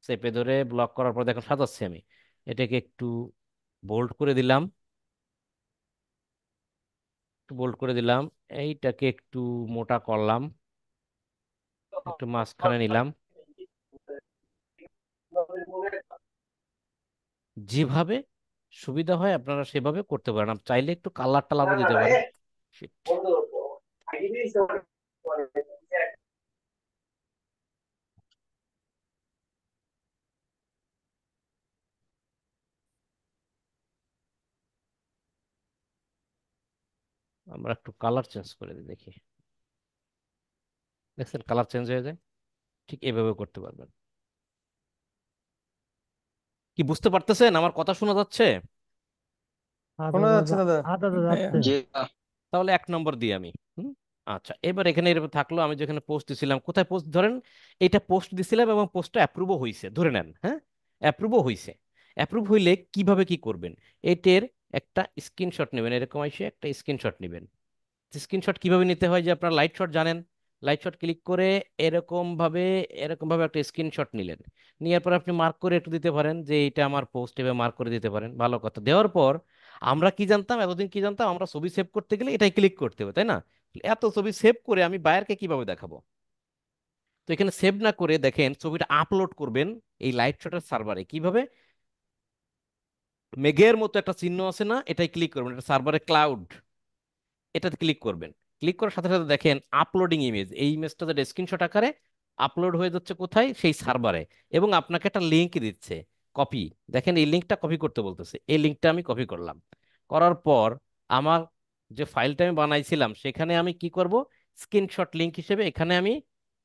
চেপে ধরে ব্লক করার পর দেখো সাজাচ্ছি আমি, এটাকে একটু বোল্ড করে দিলাম, একটু বোল্ড করে দিলাম। এইটাকে একটু মোটা করলাম, একটু মাঝখানে নিলাম। যেভাবে সুবিধা হয় আপনারা সেভাবে করতে পারেন, চাইলে একটু কালার টালারও দিতে পারেন। Shit, আমরা একটু কালার চেঞ্জ করে দিই দেখি, দেখছেন কালার চেঞ্জ হয়ে যায়। ঠিক এভাবে করতে পারবেন। কি বুঝতে পারতেছেন? আমার কথা শোনা যাচ্ছে?
শোনা যাচ্ছে দাদা।
জি ভাইয়া।
জি
তাহলে 1 নম্বর দিই আমি। হুম? আচ্ছা, এবার এখানে এরকম থাকলো, আমি যেখানে পোস্ট দিছিলাম, কোথায় পোস্ট ধরেন এটা পোস্ট দিছিলাম এবং পোস্টটা অ্যাপ্রুভও হয়েছে ধরে নেন, হ্যাঁ, অ্যাপ্রুভও হয়েছে। অ্যাপ্রুভ হইলে কিভাবে কি করবেন, এটার একটা স্ক্রিনশট নেবেন, এরকম এসে একটা স্ক্রিনশট নেবেন। স্ক্রিনশট কিভাবে নিতে হয়, যে আপনার লাইট শট জানেন, লাইট শট ক্লিক করে এরকম ভাবে একটা স্ক্রিনশট নিলেন। নেওয়ার পর আপনি মার্ক করে একটু দিতে পারেন যে এটা আমার পোস্ট, এভাবে মার্ক করে দিতে পারেন, ভালো কথা। দেওয়ার পর আমরা কি জানতাম এতদিন, কি জানতাম আমরা ছবি সেভ করতে গেলে এটাই ক্লিক করতে হবে, তাই না? এত ছবি সেভ করে আমি বায়ারকে কিভাবে দেখাবো? তো এখানে সেভ না করে দেখেন ছবিটা আপলোড করবেন এই লাইট শটের সার্ভারে। কিভাবে? মেঘের মতো একটা চিহ্ন আছে না, এটাই ক্লিক করবেন, এটা সার্ভারে ক্লাউড, এটাতে ক্লিক করবেন। ক্লিক করার সাথে সাথে দেখেন আপলোডিং ইমেজ, এই ইমেজটা যে স্ক্রিনশট আকারে আপলোড হয়ে যাচ্ছে কোথায়, সেই সার্ভারে, এবং আপনাকে একটা লিংক দিচ্ছে কপি। দেখেন এই লিংকটা কপি করতে বলতেছে, এই লিংকটা আমি কপি করলাম। করার পর আমার যে ফাইলটা আমি বানাইছিলাম সেখানে আমি কি করব, স্ক্রিনশট লিংক হিসেবে এখানে আমি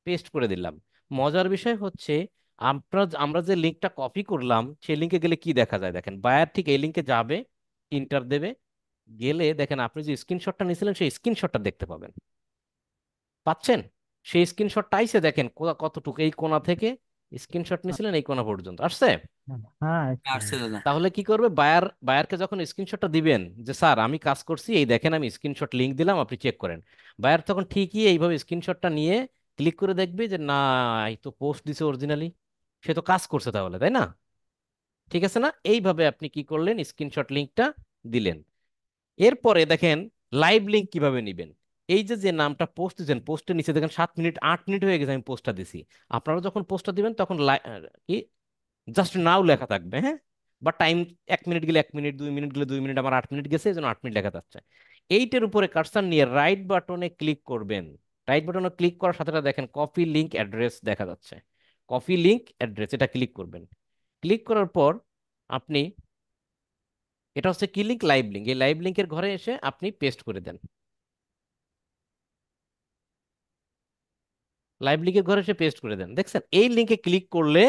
পেস্ট করে দিলাম। মজার বিষয় হচ্ছে আমরা যে লিংকটা কপি করলাম সেই লিংকে গেলে কি দেখা যায়, দেখেন বায়ার ঠিক এই লিংকে যাবে, ইন্টার দেবে, গেলে দেখেন আপনি যে স্ক্রিনশটটা নিয়েছিলেন সেই স্ক্রিনশটটা দেখতে পাবেন। পাচ্ছেন? সেই স্ক্রিনশটটা আইসে, দেখেন কতটুকু এই কোণা থেকে স্ক্রিনশট নিয়েছিলেন এই কোণা পর্যন্ত আসছে।
হ্যাঁ
আসছে দাদা।
তাহলে কি করবে, বায়ারকে যখন স্ক্রিনশটটা দিবেন যে স্যার আমি কাজ করছি, এই দেখেন আমি স্ক্রিনশট লিংক দিলাম, আপনি চেক করেন, বায়ার তখন ঠিকই এইভাবে স্ক্রিনশটটা নিয়ে ক্লিক করে দেখবে যে না, এই তো পোস্ট দিছে অরিজিনালি, সে তো কাজ করছে তাহলে, তাই না? ঠিক আছে না? এইভাবে আপনি কি করলেন, স্ক্রিনশট লিংকটা দিলেন। এরপরে দেখেন লাইভ লিংক কিভাবে নিবেন। এই যে যে নামটা পোস্ট দিচ্ছেন, পোস্টের নিচে দেখেন 7 মিনিট 8 মিনিট হয়ে গেছে আমি পোস্টটা দিছি। আপনারা যখন পোস্টটা দিবেন তখন কি জাস্ট নাও লেখা থাকবে, হ্যাঁ, বা টাইম 1 মিনিট গেলে 1 মিনিট, 2 মিনিট গেলে 2 মিনিট, আমার 8 মিনিট গেছে এই জন্য 8 মিনিট লেখা যাচ্ছে। এইটার উপরে কার্সার নিয়ে রাইট বাটনে ক্লিক করবেন। রাইট বাটনে ক্লিক করার সাথে সাথে দেখেন কপি লিংক অ্যাড্রেস দেখা যাচ্ছে, কপি লিংক অ্যাড্রেস, এটা ক্লিক করবেন। ক্লিক করার পর আপনি, এটা হচ্ছে কি লিঙ্ক, লাইভ লিঙ্ক, এই লাইভ লিঙ্কের ঘরে এসে আপনি পেস্ট করে দেন। লাইভ লিঙ্কের ঘরে এসে পেস্ট করে দেন, দেখছেন এই লিঙ্কে ক্লিক করলে,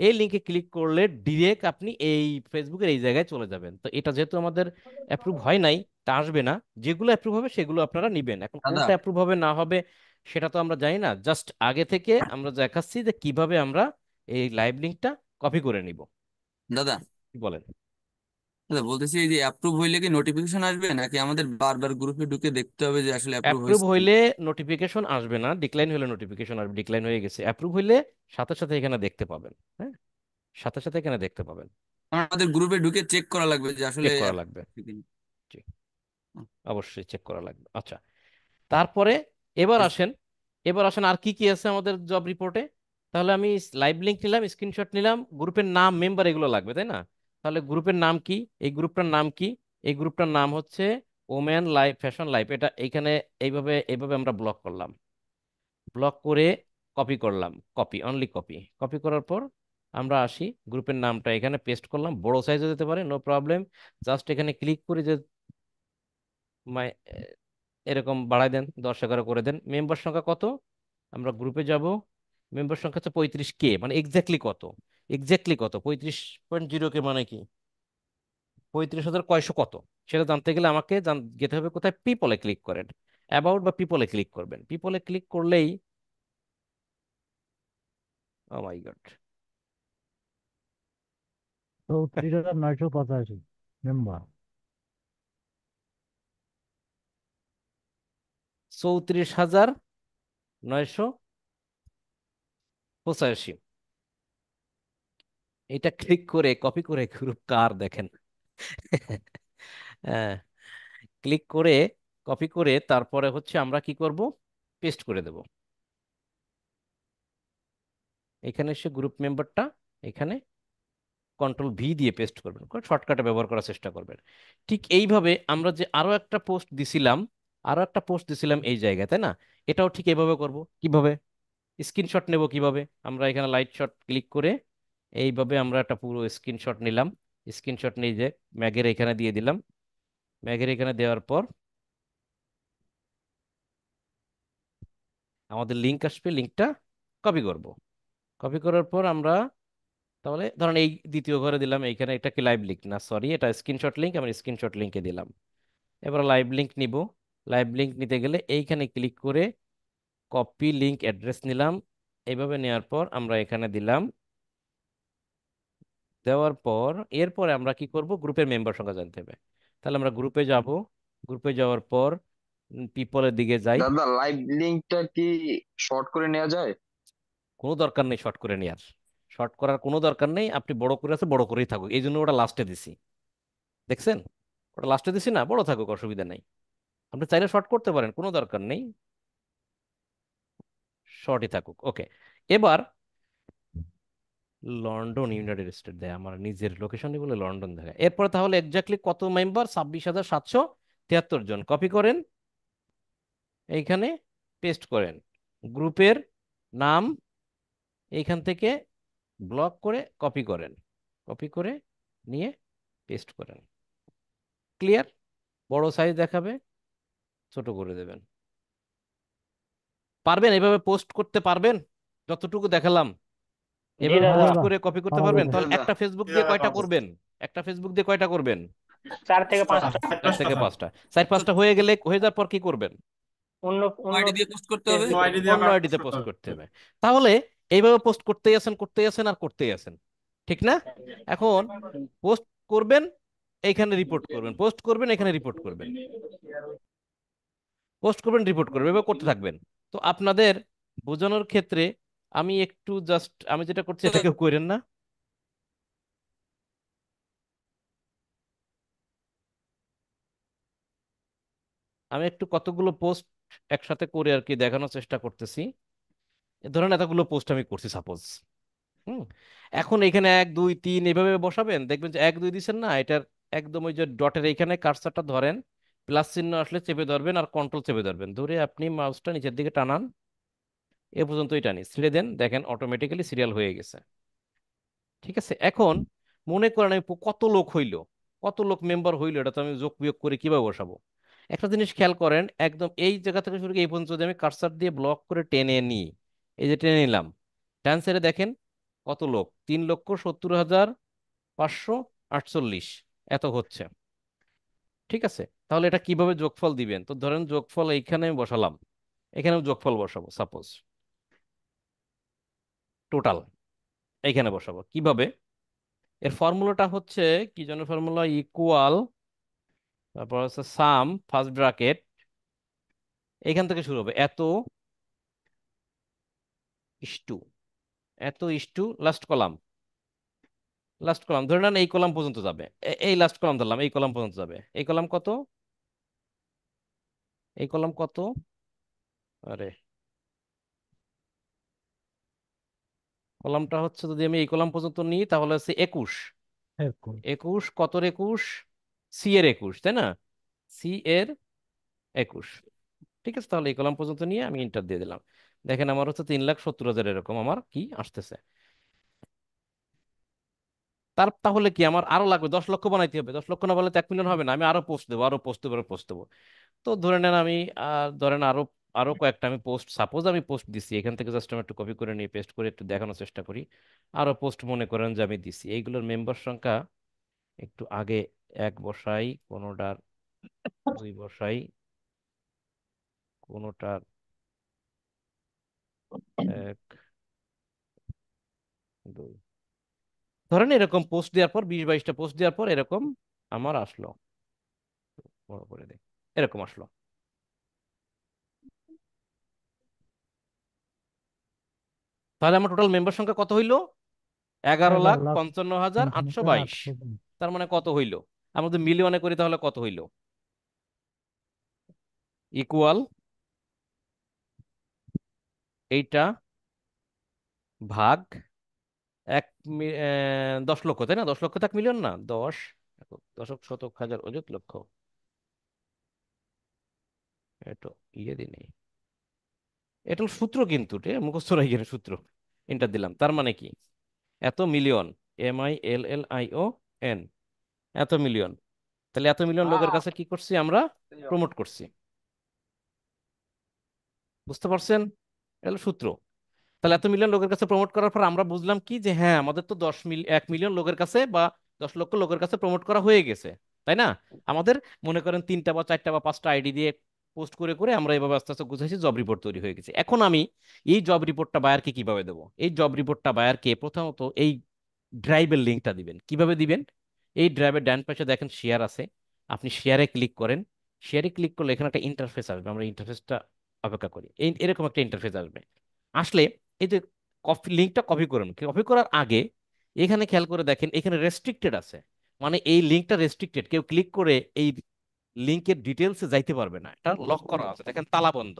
এই লিঙ্কে ক্লিক করলে ডিরেক্ট আপনি এই ফেসবুকের এই জায়গায় চলে যাবেন। তো এটা যেহেতু আমাদের অ্যাপ্রুভ হয় নাই, তা আসবে না। যেগুলো অ্যাপ্রুভ হবে সেগুলো আপনারা নিবেন। এখন
দাদা
কোনটা অ্যাপ্রুভ হবে না হবে সেটা তো আমরা জানি না, জাস্ট আগে থেকে আমরা দেখাচ্ছি যে কিভাবে আমরা এই লাইভ লিঙ্কটা কপি করে নিব।
দাদা
কি বলেন?
দাদা বলতেছি এই যে অ্যাপ্রুভ হইলে কি নোটিফিকেশন আসবে নাকি আমাদের বারবার গ্রুপে ঢুকে দেখতে হবে যে আসলে অ্যাপ্রুভ
অ্যাপ্রুভ
হয়েছে কি?
হইলে নোটিফিকেশন আসবে না, ডিক্লাইন হলে নোটিফিকেশন আসবে, ডিক্লাইন হয়ে গেছে। অ্যাপ্রুভ হইলে সাথে সাথে এখানে দেখতে পাবেন। হ্যাঁ, সাথে সাথে এখানে দেখতে পাবেন।
কারণ আমাদের গ্রুপে ঢুকে চেক করা লাগবে যে আসলে
চেক করা
approve
লাগবে।
হয়েছে কিনা।
জি, অবশ্যই চেক করা লাগবে। আচ্ছা, তারপরে এবার
আচ্ছা,
আসেন, এবার আসেন আর কি কি আছে আমাদের জব রিপোর্টে। তাহলে আমি লাইভ লিংক নিলাম, স্ক্রিনশট নিলাম, গ্রুপের নাম, মেম্বার, এগুলো লাগবে তাই না? তাহলে গ্রুপের নাম কি? এই গ্রুপটার নাম কি? এই গ্রুপটার নাম হচ্ছে ওমেন লাইফ ফ্যাশন লাইফ। এটা এইখানে এইভাবে এইভাবে আমরা ব্লক করলাম, ব্লক করে কপি করলাম, কপি, অনলি কপি। কপি করার পর আমরা আসি, গ্রুপের নামটা এখানে পেস্ট করলাম, বড় সাইজও দিতে পারে, নো প্রবলেম। জাস্ট এখানে ক্লিক করে যে মাই এরকম বাড়াই দেন, 10-11 করে দেন। মেম্বার সংখ্যা কত? আমরা গ্রুপে যাব, মেম্বার সংখ্যা হচ্ছে 35K, মানে এক্স্যাক্টলি কত? এক্স্যাক্টলি কত? 35.0K মানে কি? 35,000 কয়শো কত? সেটা জানতে গেলে আমাকে যেতে হবে কোথায়? পিপলে ক্লিক করেন, অ্যাবাউট বা পিপলে ক্লিক করবেন। পিপলে ক্লিক করলেই, ও মাই গড,
34,985 মেম্বার।
34,985। এটা ক্লিক করে কপি করে গ্রুপ কার দেখেন। হ্যাঁ, ক্লিক করে কপি করে তারপরে হচ্ছে আমরা কি করব? পেস্ট করে দেব। এখানে এসে গ্রুপ মেম্বারটা এখানে কন্ট্রোল V দিয়ে পেস্ট করবেন, শর্টকাটে ব্যবহার করার চেষ্টা করবেন। ঠিক এইভাবে আমরা যে আরো একটা পোস্ট দিছিলাম, আরো একটা পোস্ট দিছিলাম এই জায়গায়, তাই না? এটাও ঠিক এইভাবে করব। কিভাবে? স্ক্রিনশট নেব কিভাবে? আমরা এখানে লাইট শট ক্লিক করে এইভাবে আমরা একটা পুরো স্ক্রিনশট নিলাম। স্ক্রিনশট নিয়ে যে ম্যাগের এখানে দিয়ে দিলাম, ম্যাগের এখানে দেওয়ার পর আমাদের লিংক আসবে, লিংকটা কপি করব। কপি করার পর আমরা, তাহলে ধরেন এই দ্বিতীয় ঘরে দিলাম, এইখানে এটা কি লাইভ লিংক না, সরি, এটা স্ক্রিনশট লিংক, আমি স্ক্রিনশট লিংকে দিলাম। এবার লাইভ লিংক নিব। লাইভ লিংক নিতে গেলে এইখানে ক্লিক করে কপি লিংক অ্যাড্রেস নিলাম। এইভাবে নেওয়ার পর আমরা এখানে দিলাম। দেওয়ার পর এরপরে আমরা কি করব? গ্রুপের মেম্বার সংখ্যা জানতে হবে। তাহলে আমরা গ্রুপে যাব, গ্রুপে যাওয়ার পর পিপলের দিকে যাই।
দাদা লাইভ লিঙ্কটা কি শর্ট করে নেওয়া যায়?
কোনো দরকার নেই শর্ট করে নেওয়ার, শর্ট করার কোনো দরকার নেই। আপনি বড় করে আছে, বড় করেই থাকুক, এই জন্য ওটা লাস্টে দিছি, দেখছেন? ওটা লাস্টে দিছি না, বড় থাকুক, অসুবিধা নেই। আপনি চাইলে শর্ট করতে পারেন, কোনো দরকার নেই, শর্টই থাকুক। ওকে, এবার লন্ডন ইউনাইটেড স্টেট দেয়, আমার নিজের লোকেশনই বলে লন্ডন দেয়। এরপর তাহলে এক্স্যাক্টলি কত মেম্বার? 26,773 জন। কপি করেন, এইখানে পেস্ট করেন। গ্রুপের নাম এইখান থেকে ব্লক করে কপি করেন, কপি করে নিয়ে পেস্ট করেন। ক্লিয়ার? বড় সাইজ দেখাবে, ছোট করে দেবেন। পারবেন এভাবে পোস্ট করতে? পারবেন যতটুকু দেখালাম?
জি
এভাবে
হ্যাঁ
দাদা,
পোস্ট
দাদা,
করে কপি করতে
পারা
পারবেন?
যাবে।
তাহলে
দাদা
একটা ফেসবুক দিয়ে কয়টা করবেন? একটা ফেসবুক দিয়ে কয়টা করবেন?
4 থেকে 5টা।
4 থেকে 5টা। 4-5টা হয়ে গেলে, হয়ে যাওয়ার পর কি করবেন?
অন্য অন্য
আইডি দিয়ে পোস্ট করতে হবে।
ফেসবুকে।
অন্য আইডিতে পোস্ট করতে হবে। তাহলে এইভাবে পোস্ট করতেই আছেন, করতেই আছেন, আর করতেই আছেন, ঠিক না? এখন পোস্ট করবেন, এইখানে রিপোর্ট করবেন, পোস্ট করবেন, এখানে রিপোর্ট করবেন, পোস্ট করবেন, রিপোর্ট করবেন, এভাবে করতে থাকবেন। তো আপনাদের বোঝানোর ক্ষেত্রে আমি একটু জাস্ট, আমি যেটা করছি এটা কেউ করেন না। আমি একটু কতগুলো পোস্ট একসাথে করে আর কি দেখানোর চেষ্টা করতেছি। ধরেন এতগুলো পোস্ট আমি করছি সাপোজ। হুম, এখন এখানে 1 2 3 এভাবে বসাবেন, দেখবেন যে 1 2 দিচ্ছেন না, এটার একদম ওই যে ডটের এইখানে কার্সারটা ধরেন, প্লাস চিহ্ন আসলে চেপে ধরবেন, আর কন্ট্রোল চেপে ধরবেন, ধরে আপনি মাউসটা নিচের দিকে টানান, এ পর্যন্তই টানি, ছেড়ে দেন, দেখেন অটোমেটিক্যালি সিরিয়াল হয়ে গেছে। ঠিক আছে? এখন মনে করেন আমি কত লোক হইলো, কত লোক মেম্বার হইলো, এটা তো আমি যোগ বিয়োগ করে কিভাবে বসাবো? একটা জিনিস খেয়াল করেন, একদম এই জায়গা থেকে শুরু করে এই পর্যন্ত যদি আমি কার্সার দিয়ে ব্লক করে টেনে নিই, এই যে টেনে নিলাম, ডান সাইডে দেখেন কত লোক? 3,70,548 এত হচ্ছে। ঠিক আছে? তাহলে এটা কিভাবে যোগফল দিবেন? তো ধরেন যোগফল এইখানে আমি বসালাম, এখানেও যোগফল বসাবো, সাপোজ টোটাল এইখানে বসাবো কিভাবে? এর ফর্মুলাটা হচ্ছে কি যেন ফর্মুলা, ইকুয়াল, তারপর হচ্ছে সাম ফার্স্ট ব্র্যাকেট, এখান থেকে শুরু হবে, এত ইস্টু, এত is to last column, last column ধরে নেন এই কলাম পর্যন্ত যাবে, এই লাস্ট কলাম ধরলাম এই কলাম পর্যন্ত যাবে, এই কলাম কত, এই কলাম কত, আরে কলামটা হচ্ছে যদি আমি এই কলাম পর্যন্ত নিই তাহলে হচ্ছে 21,
এরকম।
21 কতর 21, সি এর 21, তাই না, সি এর 21। ঠিক আছে, তাহলে এই কলাম পর্যন্ত নিয়ে আমি ইন্টার দিয়ে দিলাম। দেখেন আমার হচ্ছে 3,70,000 এরকম আমার কি আসতেছে। তাহলে কি আমার আরো লাগবে, 10 লক্ষ বানাইতে হবে, 10 লক্ষ না বলে তো 1 মিলিয়ন হবে না, আমি আরো পোস্ট দেবো, আরো পোস্ট দেবো, আরো পোস্ট দেবো। তো ধরে নেন আমি ধরেন আরো আরো কয়েকটা আমি পোস্ট, সাপোজ আমি পোস্ট দিছি, এখান থেকে জাস্ট আমি একটু কপি করে নিয়ে পেস্ট করে একটু দেখানোর চেষ্টা করি। আরো পোস্ট মনে করেন যে আমি দিছি, এইগুলোর মেম্বার সংখ্যা একটু আগে 1 বসাই, কোনোটার 2 বসাই, কোনোটার 1 2, ধরেন এরকম পোস্ট দেওয়ার পর 20-22টা পোস্ট দেওয়ার পর এরকম আমার আসলো, বড় করে দেই, এরকম আসলো। তাহলে আমার টোটাল মেম্বার সংখ্যা কত হইলো, এগারো লাখ
11,55,800।
পঞ্চান্ন হাজার আটশো বাইশ তার মানে কত হইলো, আমরা যদি মিলিয়নে করি তাহলে কত হইলো, ইকুয়াল এইটা ভাগ 10 লক্ষ, তাই না, 10 লক্ষ তো 1 মিলিয়ন না, 10 দশক শতক হাজার অযুত লক্ষ, এটা ইয়ে দিনে, এটা হলো সূত্র কিন্তু, মুখস্থ রাখি সূত্র, এন্টার দিলাম, তার মানে কি এত মিলিয়ন, MILLION, এত মিলিয়ন, তাহলে এত মিলিয়ন লোকের কাছে কি করছি আমরা, প্রমোট করছি, বুঝতে পারছেন, এটা হলো সূত্র। তাহলে এত মিলিয়ন লোকের কাছে প্রমোট করার পর আমরা বুঝলাম কি যে হ্যাঁ আমাদের তো 1 মিলিয়ন লোকের কাছে বা 10 লক্ষ লোকের কাছে প্রমোট করা হয়ে গেছে, তাই না, আমাদের মনে করেন 3টা বা 4টা বা 5টা আইডি দিয়ে পোস্ট করে করে আমরা এভাবে আস্তে আস্তে গুছাইছি, জব রিপোর্ট তৈরি হয়ে গেছে। এখন আমি এই জব রিপোর্টটা বায়ারকে কিভাবে দেবো, এই জব রিপোর্টটা বায়ারকে প্রথমত এই ড্রাইভের লিঙ্কটা দিবেন, কিভাবে দিবেন, এই ড্রাইভের ডান পাশে দেখেন শেয়ার আছে, আপনি শেয়ারে ক্লিক করেন, শেয়ারে ক্লিক করলে এখানে একটা ইন্টারফেস আসবে, আমরা ইন্টারফেসটা অপেক্ষা করি, এই এরকম একটা ইন্টারফেস আসবে, আসলে এই যে কপি লিঙ্কটা কপি করুন, কপি করার আগে এখানে খেয়াল করে দেখেন এখানে রেস্ট্রিক্টেড আছে, মানে এই লিঙ্কটা রেস্ট্রিক্টেড, কেউ ক্লিক করে এই লিঙ্কের ডিটেলসে যাইতে পারবে না, এটা লক করা আছে, দেখেন তালা বন্ধ,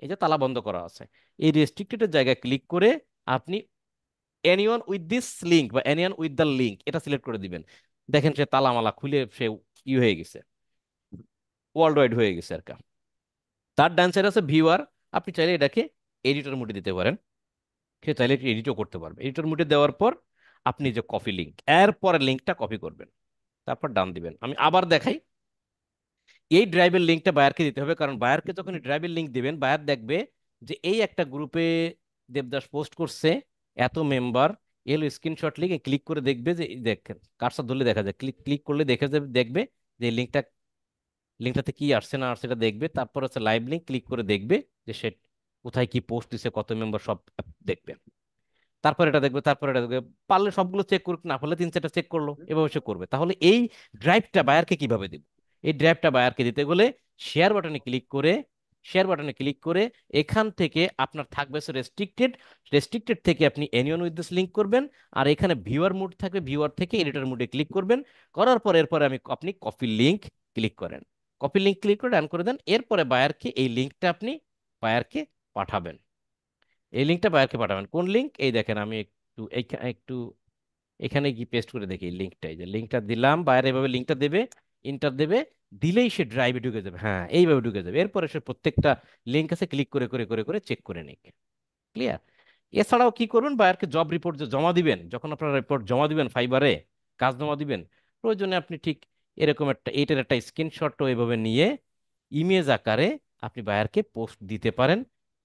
এই যে তালা বন্ধ করা আছে, এই রেস্ট্রিক্টেড জায়গায় ক্লিক করে আপনি এনিওয়ান উইথ দিস লিঙ্ক বা এনিওয়ান উইথ দ্য লিঙ্ক এটা সিলেক্ট করে দিবেন, দেখেন সে তালামালা খুলে সে হয়ে গেছে, ওয়ার্ল্ড ওয়াইড হয়ে গেছে আর কি। তার ডান সাইড আছে ভিউয়ার, আপনি চাইলে এটাকে এডিটর মোডে দিতে পারেন, সে চাইলে এডিটও করতে পারবে, এডিটর মোডে দেওয়ার পর আপনি যে কপি লিঙ্ক, এরপরে লিঙ্কটা কপি করবেন, তারপর ডান দিবেন। আমি আবার দেখাই, এই ড্রাইভের লিঙ্কটা বায়ারকে দিতে হবে, কারণ বায়ারকে যখন ড্রাইভের লিঙ্ক দিবেন বায়ার দেখবে যে এই একটা গ্রুপে দেবদাস পোস্ট করছে, এত মেম্বার, এলো স্ক্রিনশট লিঙ্কে ক্লিক করে দেখবে যে এই দেখেন কার্সর ধরলে দেখা যায়, ক্লিক ক্লিক করলে দেখা যাবে, দেখবে যে লিঙ্কটা, লিঙ্কটাতে কি আসছে না আসছে এটা দেখবে, তারপর হচ্ছে লাইভ লিঙ্ক ক্লিক করে দেখবে যে সে কোথায় কি পোস্ট দিছে, কত মেম্বার, সব দেখবে, তারপর এটা দেখবে, তারপর এটা দেখবে, পারলে সবগুলো চেক করুক, না পারলে 3-4টা চেক করলো, এভাবে সে করবে। তাহলে এই ড্রাইভটা বায়ারকে কিভাবে দিব, এই ড্রাইভটা বায়ারকে দিতে গেলে শেয়ার বাটনে ক্লিক করে, শেয়ার বাটনে ক্লিক করে এখান থেকে আপনার থাকবে রেস্ট্রিক্টেড, রেস্ট্রিক্টেড থেকে আপনি এনিওন উইথ দিস লিঙ্ক করবেন, আর এখানে ভিউয়ার মোড থাকবে, ভিউয়ার থেকে এডিটর মোডে ক্লিক করবেন, করার পর এরপরে আপনি কপি লিঙ্ক ক্লিক করেন, কপি লিঙ্ক ক্লিক করে ডান করে দেন, এরপরে বায়ারকে এই লিঙ্কটা আপনি বায়ারকে পাঠাবেন, এই লিঙ্কটা বায়ারকে পাঠাবেন, কোন লিঙ্ক, এই দেখেন আমি একটু একটু এখানে গিয়ে পেস্ট করে দেখি এই লিঙ্কটা, এই যে লিঙ্কটা দিলাম, বায়ার এভাবে লিঙ্কটা দেবে, ইন্টার দেবে, দিলেই সে ড্রাইভে ঢুকে যাবে, হ্যাঁ এইভাবে ঢুকে যাবে, এরপরে সে প্রত্যেকটা লিঙ্ক আছে ক্লিক করে করে করে করে চেক করে নিক, ক্লিয়ার। এছাড়াও কি করবেন, বায়ারকে জব রিপোর্ট যে জমা দিবেন, যখন আপনারা রিপোর্ট জমা দিবেন ফাইবারে, কাজ জমা দিবেন, প্রয়োজনে আপনি ঠিক এরকম একটা এইটার একটা স্ক্রিনশটও এভাবে নিয়ে ইমেজ আকারে আপনি বায়ারকে পোস্ট দিতে পারেন,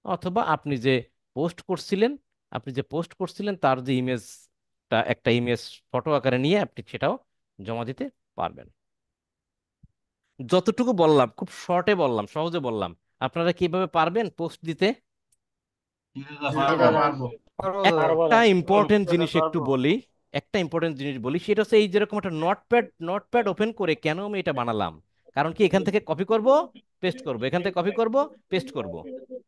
অথবা আপনি যে পোস্ট করছিলেন, আপনি যে পোস্ট করছিলেন তার যে ইমেজটা, একটা ইমেজ ফটো আকারে নিয়ে আপনি সেটাও জমা দিতে পারবেন। যতটুকু বললাম খুব শর্টে বললাম, সহজে বললাম, আপনারা কিভাবে পারবেন পোস্ট দিতে,
জি দাদা,
পারবো
পারবো
একটা
দাদা।
ইম্পর্টেন্ট জিনিস একটু বলি, একটা ইম্পর্টেন্ট জিনিস বলি, সেটা হচ্ছে এই যেরকম একটা নোটপ্যাড ওপেন করে কেন আমি এটা বানালাম, কারণ কি এখান থেকে কপি করব, পেস্ট করব, এখান থেকে কপি করব, পেস্ট করব,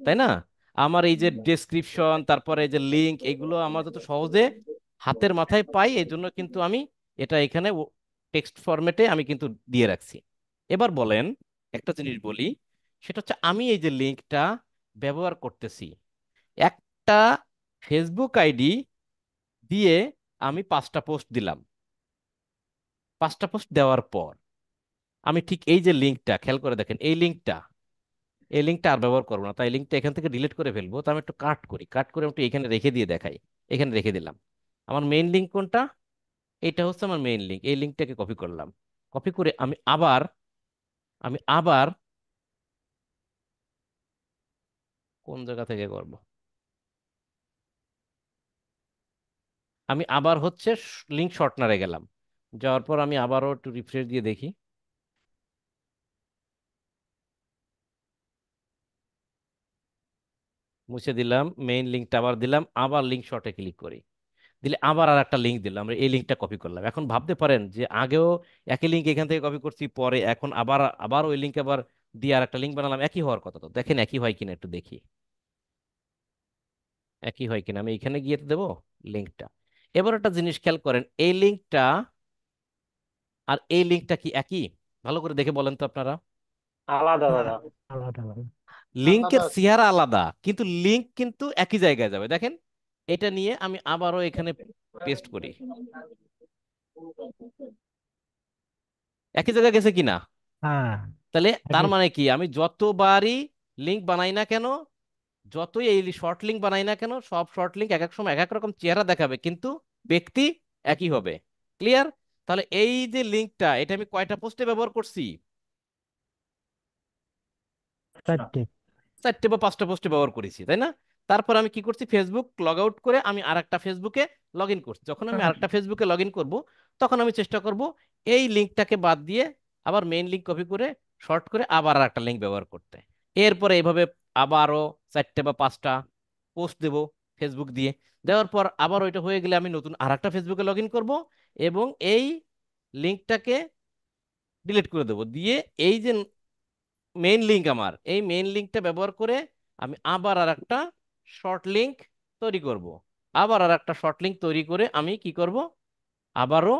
তাই না? আমার এই যে ডেসক্রিপশন, তারপরে এই যে লিঙ্ক, এগুলো আমার যত সহজে হাতের মাথায় পাই, এই জন্য কিন্তু আমি এটা এখানে টেক্সট ফরম্যাটে আমি কিন্তু দিয়ে রাখছি। এবার বলেন, একটা জিনিস বলি, সেটা হচ্ছে আমি এই যে লিঙ্কটা ব্যবহার করতেছি, একটা ফেসবুক আইডি দিয়ে আমি 5টা পোস্ট দিলাম। 5টা পোস্ট দেওয়ার পর আমি ঠিক এই যে লিঙ্কটা খেয়াল করে দেখেন, এই লিঙ্কটা আর ব্যবহার করবো না, তাই লিঙ্কটা এখান থেকে ডিলিট করে ফেলবো। তো আমি একটু কাট করে একটু এখানে রেখে দিয়ে দেখাই। এখানে রেখে দিলাম। আমার মেইন লিঙ্ক কোনটা? এটা হচ্ছে আমার মেইন লিঙ্ক। এই লিঙ্কটাকে কপি করলাম। কপি করে আমি আবার কোন জায়গা থেকে করব? আমি আবার হচ্ছে লিঙ্ক শর্টনারে গেলাম। যাওয়ার পর আমি আবারও একটু রিফ্রেশ দিয়ে দেখি। মুছে দিলাম, মেইন লিঙ্কটা আবার দিলাম, আবার লিঙ্ক শর্টে ক্লিক করি, দিলে আবার আর একটা লিঙ্ক দিলাম, আমরা এই লিঙ্কটা কপি করলাম। এখন ভাবতে পারেন যে আগেও একই লিঙ্ক এখান থেকে কপি করছি, পরে এখন আবার আবার ওই লিঙ্ক আবার দিয়ে আর একটা লিঙ্ক বানালাম, একই হওয়ার কথা। তো দেখেন একই হয় কিনা একটু দেখি, একই হয় কিনা। আমি এখানে গিয়ে তো দেবো লিঙ্কটা। এবার একটা জিনিস খেয়াল করেন, এই লিঙ্কটা আর এই লিঙ্কটা কি একই? ভালো করে দেখে বলেন তো আপনারা।
আলাদা
না,
দাদা।
আলাদা আলাদা।
লিঙ্কের
আলাদা।
চেহারা আলাদা, কিন্তু লিঙ্ক কিন্তু একই জায়গায় যাবে। দেখেন, এটা নিয়ে আমি আবারও এখানে পেস্ট করি, একই জায়গায় গেছে কিনা?
হ্যাঁ,
তাহলে তার
একই।
মানে কি, আমি যতবারই লিঙ্ক বানাই না কেন, যতই এই শর্ট লিঙ্ক বানাই না কেন, সব শর্ট লিঙ্ক এক এক সময় এক এক রকম চেহারা দেখাবে, কিন্তু ব্যক্তি একই হবে। ক্লিয়ার? তাহলে এই যে লিঙ্কটা, এটা আমি কয়টা পোস্টে ব্যবহার করছি?
4টে।
4টে বা 5টা পোস্টে ব্যবহার করেছি, তাই না? তারপর আমি কি করছি, ফেসবুক লগ আউট করে আমি আরেকটা ফেসবুকে লগ ইন করছি। যখন আমি আরেকটা ফেসবুকে লগ ইন করবো, তখন আমি চেষ্টা করব এই লিঙ্কটাকে বাদ দিয়ে আবার মেইন লিঙ্ক কপি করে শর্ট করে আবার আর একটা লিঙ্ক ব্যবহার করতে। এরপরে এইভাবে আবারও 4টে বা 5টা পোস্ট দেব ফেসবুক দিয়ে। দেওয়ার পর আবার ওইটা হয়ে গেলে আমি নতুন আরেকটা ফেসবুকে লগ ইন করবো এবং এই লিঙ্কটাকে ডিলিট করে দেবো। দিয়ে এই যে মেইন লিঙ্ক, আমার এই মেইন লিঙ্কটা ব্যবহার করে আমি আবার আর একটা শর্ট লিঙ্ক তৈরি করব। আবার আর একটা শর্ট লিঙ্ক তৈরি করে আমি কি করব, আবারও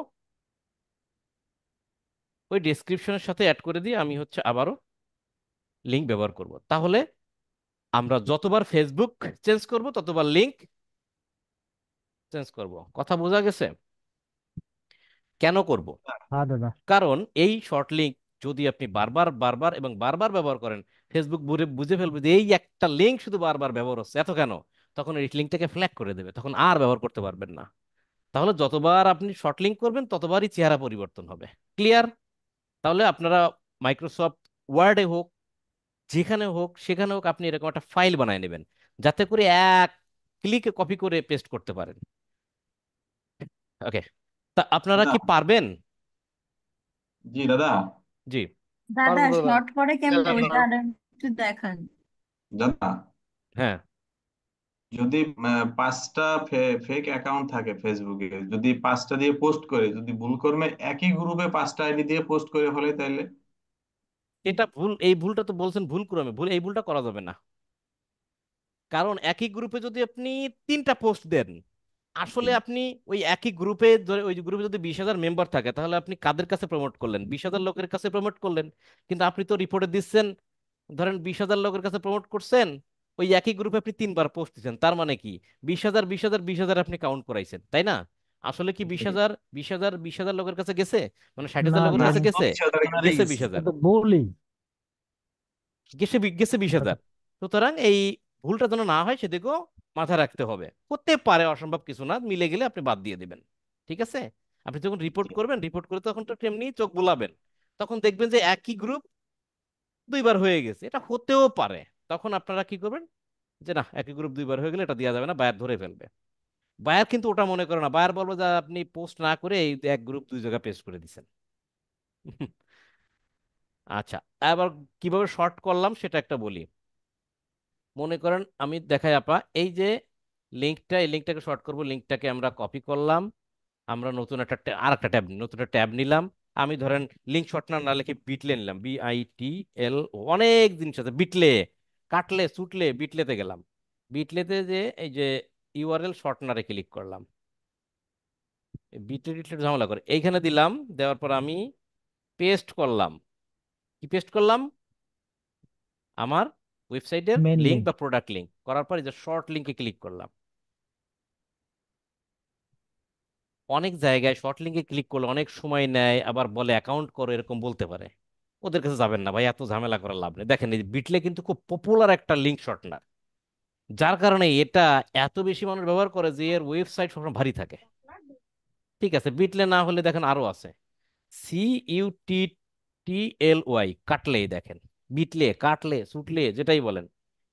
ওই ডেসক্রিপশনের সাথে অ্যাড করে দিয়ে আমি হচ্ছে আবারও লিঙ্ক ব্যবহার করব। তাহলে আমরা যতবার ফেসবুক চেঞ্জ করব ততবার লিঙ্ক চেঞ্জ করব। কথা বোঝা গেছে? কেন করব?
হ্যাঁ দাদা।
কারণ এই শর্ট লিঙ্ক যদি আপনি বারবার বারবার এবং বারবার ব্যবহার করেন, ফেসবুক বুঝে ফেলবে যে এই একটা লিঙ্ক শুধু বারবার ব্যবহার হচ্ছে, এত কেন? তখন এই লিঙ্কটাকে ফ্ল্যাগ করে দেবে, তখন আর ব্যবহার করতে পারবেন না। তাহলে যতবার আপনি শর্ট লিঙ্ক করবেন ততবারই চেহারা পরিবর্তন হবে। ক্লিয়ার? তাহলে আপনারা মাইক্রোসফট ওয়ার্ডে হোক, যেখানে হোক সেখানে হোক, আপনি এরকম একটা ফাইল বানায় নেবেন, যাতে করে এক ক্লিকে কপি করে পেস্ট করতে পারেন। ওকে, তা আপনারা
দাদা,
কি পারবেন?
জি দাদা,
জি।
দাদা
পারবো দাদা।
শর্ট করে কেমন ওইটা আর একটু দেখান।
দাদা,
হ্যাঁ,
যদি 5টা ফেক অ্যাকাউন্ট থাকে ফেসবুকে, যদি 5টা দিয়ে পোস্ট করে, যদি ভুল কর্মে একই গ্রুপে 5টা আইডি দিয়ে পোস্ট করে ফেলে, তাহলে?
এটা ভুল। এই ভুলটা তো বলছেন ভুল ক্রমে ভুল, এই ভুলটা করা যাবে না। কারণ একই গ্রুপে যদি আপনি 3টা পোস্ট দেন,
জি।
আসলে আপনি ওই একই গ্রুপে ধরে, ওই গ্রুপে যদি 20,000 মেম্বার থাকে, তাহলে আপনি কাদের কাছে প্রমোট করলেন? 20,000 লোকের কাছে প্রমোট করলেন। কিন্তু আপনি তো রিপোর্টে দিচ্ছেন, ধরেন 20,000 লোকের কাছে প্রমোট করছেন, ওই একই গ্রুপে আপনি 3বার পোস্ট দিচ্ছেন, তার মানে কি 20,000 20,000 20,000 আপনি কাউন্ট করাইছেন, তাই না? আসলে কি 20,000 20,000 20,000 লোকের কাছে গেছে? মানে 60,000
না
লোকের
না,
কাছে
দাদা,
সব
গেছে?
20,000 কাছেই
গেছে
গেছে।
20,000,
এটা তো ভুলই।
গেছে গেছে 20,000। সুতরাং এই ভুলটা যেন না হয় সেদিকেও মাথায় রাখতে হবে। হতে পারে, অসম্ভব কিছু না, মিলে গেলে আপনি বাদ দিয়ে দিবেন। ঠিক আছে? আপনি যখন রিপোর্ট করবেন, রিপোর্ট করে তখন তো এমনি চোখ বুলাবেন, তখন দেখবেন যে একই গ্রুপ 2বার হয়ে গেছে, এটা হতেও পারে। তখন আপনারা কি করবেন, যে না, একই গ্রুপ 2বার হয়ে গেলে এটা দেওয়া যাবে না, বায়ার ধরে ফেলবে। বায়ার কিন্তু ওটা মনে করে না, বায়ার বলবো যে আপনি পোস্ট না করে এই এক গ্রুপ 2 জায়গায় পেস্ট করে দিচ্ছেন। আচ্ছা, এবার কিভাবে শর্ট করলাম সেটা একটা বলি। মনে করেন আমি দেখাই আপা, এই যে লিঙ্কটা, এই লিঙ্কটাকে শর্ট করব, লিঙ্কটাকে আমরা কপি করলাম, আমরা নতুন একটা আর একটা ট্যাব নতুন একটা ট্যাব নিলাম। আমি ধরেন লিঙ্ক শর্টনার না লিখে বিটলে নিলাম, BITL। অনেক জিনিস আছে বিটলে, কাটলে সুটলে, বিটলেতে গেলাম। বিটলেতে যে এই যে ইউআরএল শর্টনারে ক্লিক করলাম, বিটলে টিটলে ঝামেলা করে এইখানে দিলাম। দেওয়ার পর আমি পেস্ট করলাম। কি পেস্ট করলাম? আমার ওয়েবসাইটের
মেন
লিঙ্ক
লিঙ্ক।
বা প্রোডাক্ট লিঙ্ক। করার পর এই যে শর্ট লিঙ্কে ক্লিক করলাম। অনেক জায়গায় শর্ট লিঙ্কে ক্লিক করলে অনেক সময় নেয়, আবার বলে অ্যাকাউন্ট করো, এরকম বলতে পারে। ওদের কাছে যাবেন না ভাই, এত ঝামেলা করার লাভ নেই। দেখেন এই বিটলে কিন্তু খুব পপুলার একটা লিঙ্ক শর্টনার, যার কারণে এটা এত বেশি মানুষ ব্যবহার করে যে এর ওয়েবসাইট সবসময় ভারী থাকে। ঠিক আছে, বিটলে না হলে দেখেন আরো আছে, CUTTLY, কাটলে। দেখেন বিটলে, কাটলে, সুটলে, যেটাই বলেন,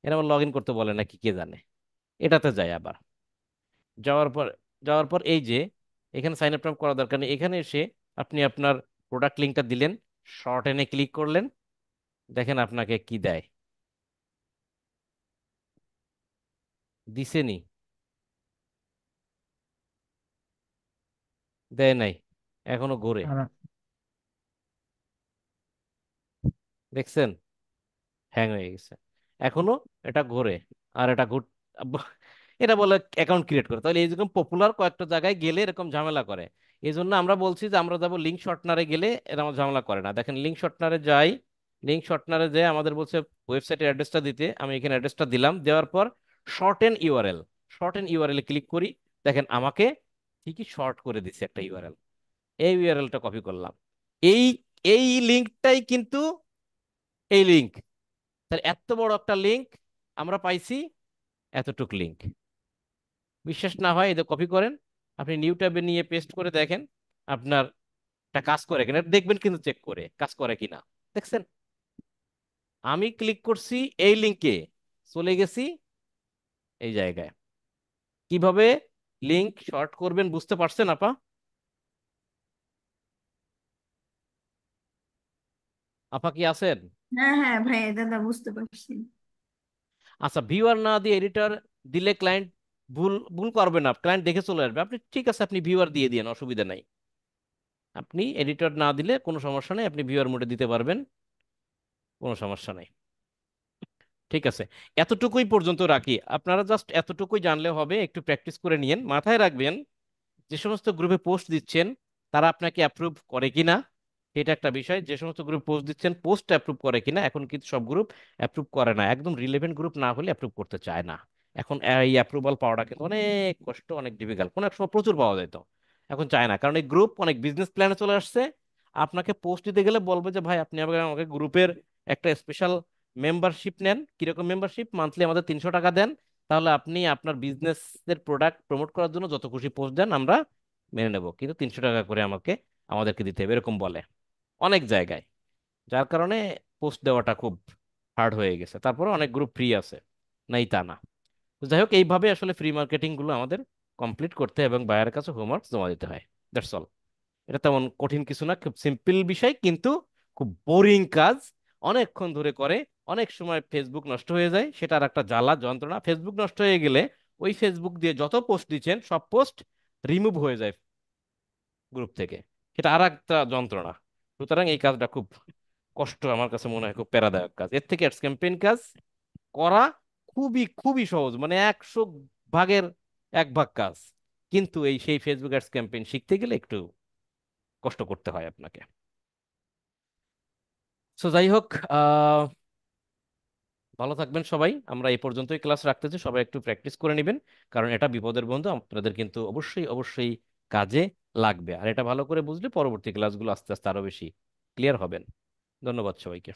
এরা আবার লগ ইন করতে বলে নাকি কে জানে। এটাতে যায় আবার। যাওয়ার পর যাওয়ার পর এই যে এখানে সাইন আপ করা দরকার নেই, এখানে এসে আপনি আপনার প্রোডাক্ট লিঙ্কটা দিলেন, শর্ট এনে ক্লিক করলেন। দেখেন আপনাকে কি দেয়, দিছেনি? দেয় নাই, এখনো ঘোরে। দেখছেন? হ্যাং হয়ে গেছে এখনো, এটা ঘোরে। আর এটা এটা বলে অ্যাকাউন্ট ক্রিয়েট করে। তাহলে এইরকম পপুলার কয়েকটা জায়গায় গেলে এরকম ঝামেলা করে। এই জন্য আমরা বলছি যে আমরা যাবো লিঙ্ক শর্টনারে, গেলে এরকম ঝামেলা করে না। দেখেন লিঙ্ক শর্টনারে যাই, লিঙ্ক শর্টনারে যে আমাদের বলছে ওয়েবসাইটের অ্যাড্রেসটা দিতে, আমি এখানে অ্যাড্রেসটা দিলাম। দেওয়ার পর short N URL, short N URL click করি। দেখেন আমাকে ঠিকই শর্ট করে দিচ্ছে একটা ইউআরএল। এই ইউআরএলটা কপি করলাম। এই এই লিঙ্কটাই কিন্তু এই লিঙ্ক। তাহলে এত বড় একটা লিঙ্ক আমরা পাইছি, এতটুক লিঙ্ক। বিশ্বাস না হয় এটা কপি করেন, আপনি নিউ ট্যাবে নিয়ে পেস্ট করে দেখেন আপনার এটা কাজ করে কিনা। এটা দেখবেন কিন্তু চেক করে কাজ করে কিনা। দেখছেন? আমি ক্লিক করছি এই লিঙ্কে, চলে গেছি এই জায়গায়। কিভাবে লিঙ্ক শর্ট করবেন বুঝতে পারছেন আপা? আপা কি আছেন?
হ্যাঁ হ্যাঁ ভাই দাদা বুঝতে পারছি।
আচ্ছা, ভিউয়ার না দিয়ে এডিটর দিলে ক্লায়েন্ট ভুল ভুল করবে না, ক্লায়েন্ট দেখে চলে আসবে। আপনি ঠিক আছে, আপনি ভিউয়ার দিয়ে দিন, অসুবিধা নাই। আপনি এডিটর না দিলে কোনো সমস্যা নেই, আপনি ভিউয়ার মোডে দিতে পারবেন, কোনো সমস্যা নেই। ঠিক আছে, এতটুকুই পর্যন্ত রাখি। আপনারা জাস্ট এতটুকুই জানলে হবে, একটু প্র্যাকটিস করে নিয়েন। মাথায় রাখবেন যে সমস্ত গ্রুপে পোস্ট দিচ্ছেন তারা আপনাকে অ্যাপ্রুভ করে কিনা, এটা একটা বিষয়। যে সমস্ত গ্রুপ পোস্ট দিচ্ছেন পোস্ট অ্যাপ্রুভ করে কিনা। এখন কিন্তু সব গ্রুপ অ্যাপ্রুভ করে না, একদম রিলেভেন্ট গ্রুপ না হলে অ্যাপ্রুভ করতে চায় না। এখন এই অ্যাপ্রুভাল পাওয়াটা কিন্তু অনেক কষ্ট, অনেক ডিফিকাল্ট। কোনো এক সময় প্রচুর পাওয়া যেত, এখন চায় না, কারণ এই গ্রুপ অনেক বিজনেস প্ল্যানে চলে আসছে। আপনাকে পোস্ট দিতে গেলে বলবে যে ভাই আপনি আমাকে আমাকে গ্রুপের একটা স্পেশাল মেম্বারশিপ নেন। কিরকম মেম্বারশিপ? মান্থলি আমাদের 300 টাকা দেন, তাহলে আপনি আপনার বিজনেসের প্রোডাক্ট প্রমোট করার জন্য যত খুশি পোস্ট দেন আমরা মেনে নেব, কিন্তু 300 টাকা করে আমাদেরকে দিতে হবে, এরকম বলে অনেক জায়গায়। যার কারণে পোস্ট দেওয়াটা খুব হার্ড হয়ে গেছে। তারপরে অনেক গ্রুপ ফ্রি আছে, নাই তা না। তো যাই হোক, এইভাবে আসলে ফ্রি মার্কেটিং গুলো আমাদের কমপ্লিট করতে হয় এবং বায়ারের কাছে হোমওয়ার্ক জমা দিতে হয়। That's all. এটা তেমন কঠিন কিছু না, খুব সিম্পল বিষয়, কিন্তু খুব বোরিং কাজ। অনেকক্ষণ ধরে করে, অনেক সময় ফেসবুক নষ্ট হয়ে যায়, সেটা আর একটা জ্বালা যন্ত্রণা। ফেসবুক নষ্ট হয়ে গেলে ওই ফেসবুক দিয়ে যত পোস্ট দিচ্ছেন সব পোস্ট রিমুভ হয়ে যায় গ্রুপ থেকে, সেটা আর একটা যন্ত্রণা। সুতরাং এই কাজটা খুব কষ্ট, আমার কাছে মনে হয় খুব প্যারাদায়ক কাজ। এর থেকে অ্যাডস ক্যাম্পেইন কাজ করা খুবই খুবই সহজ, মানে 100 ভাগের 1 ভাগ কাজ। কিন্তু এই সেই ফেসবুক অ্যাডস ক্যাম্পেইন শিখতে গেলে একটু কষ্ট করতে হয় আপনাকে। সো যাই হোক, আহ ভালো থাকবেন সবাই। আমরা এই পর্যন্তই ক্লাস রাখতেছি, সবাই একটু প্র্যাকটিস করে নেবেন, কারণ এটা বিপদের বন্ধু, আপনাদের কিন্তু অবশ্যই অবশ্যই কাজে লাগবে। আর এটা ভালো করে বুঝলে পরবর্তী ক্লাসগুলো আস্তে আস্তে আরো বেশি ক্লিয়ার হবেন। ধন্যবাদ সবাইকে।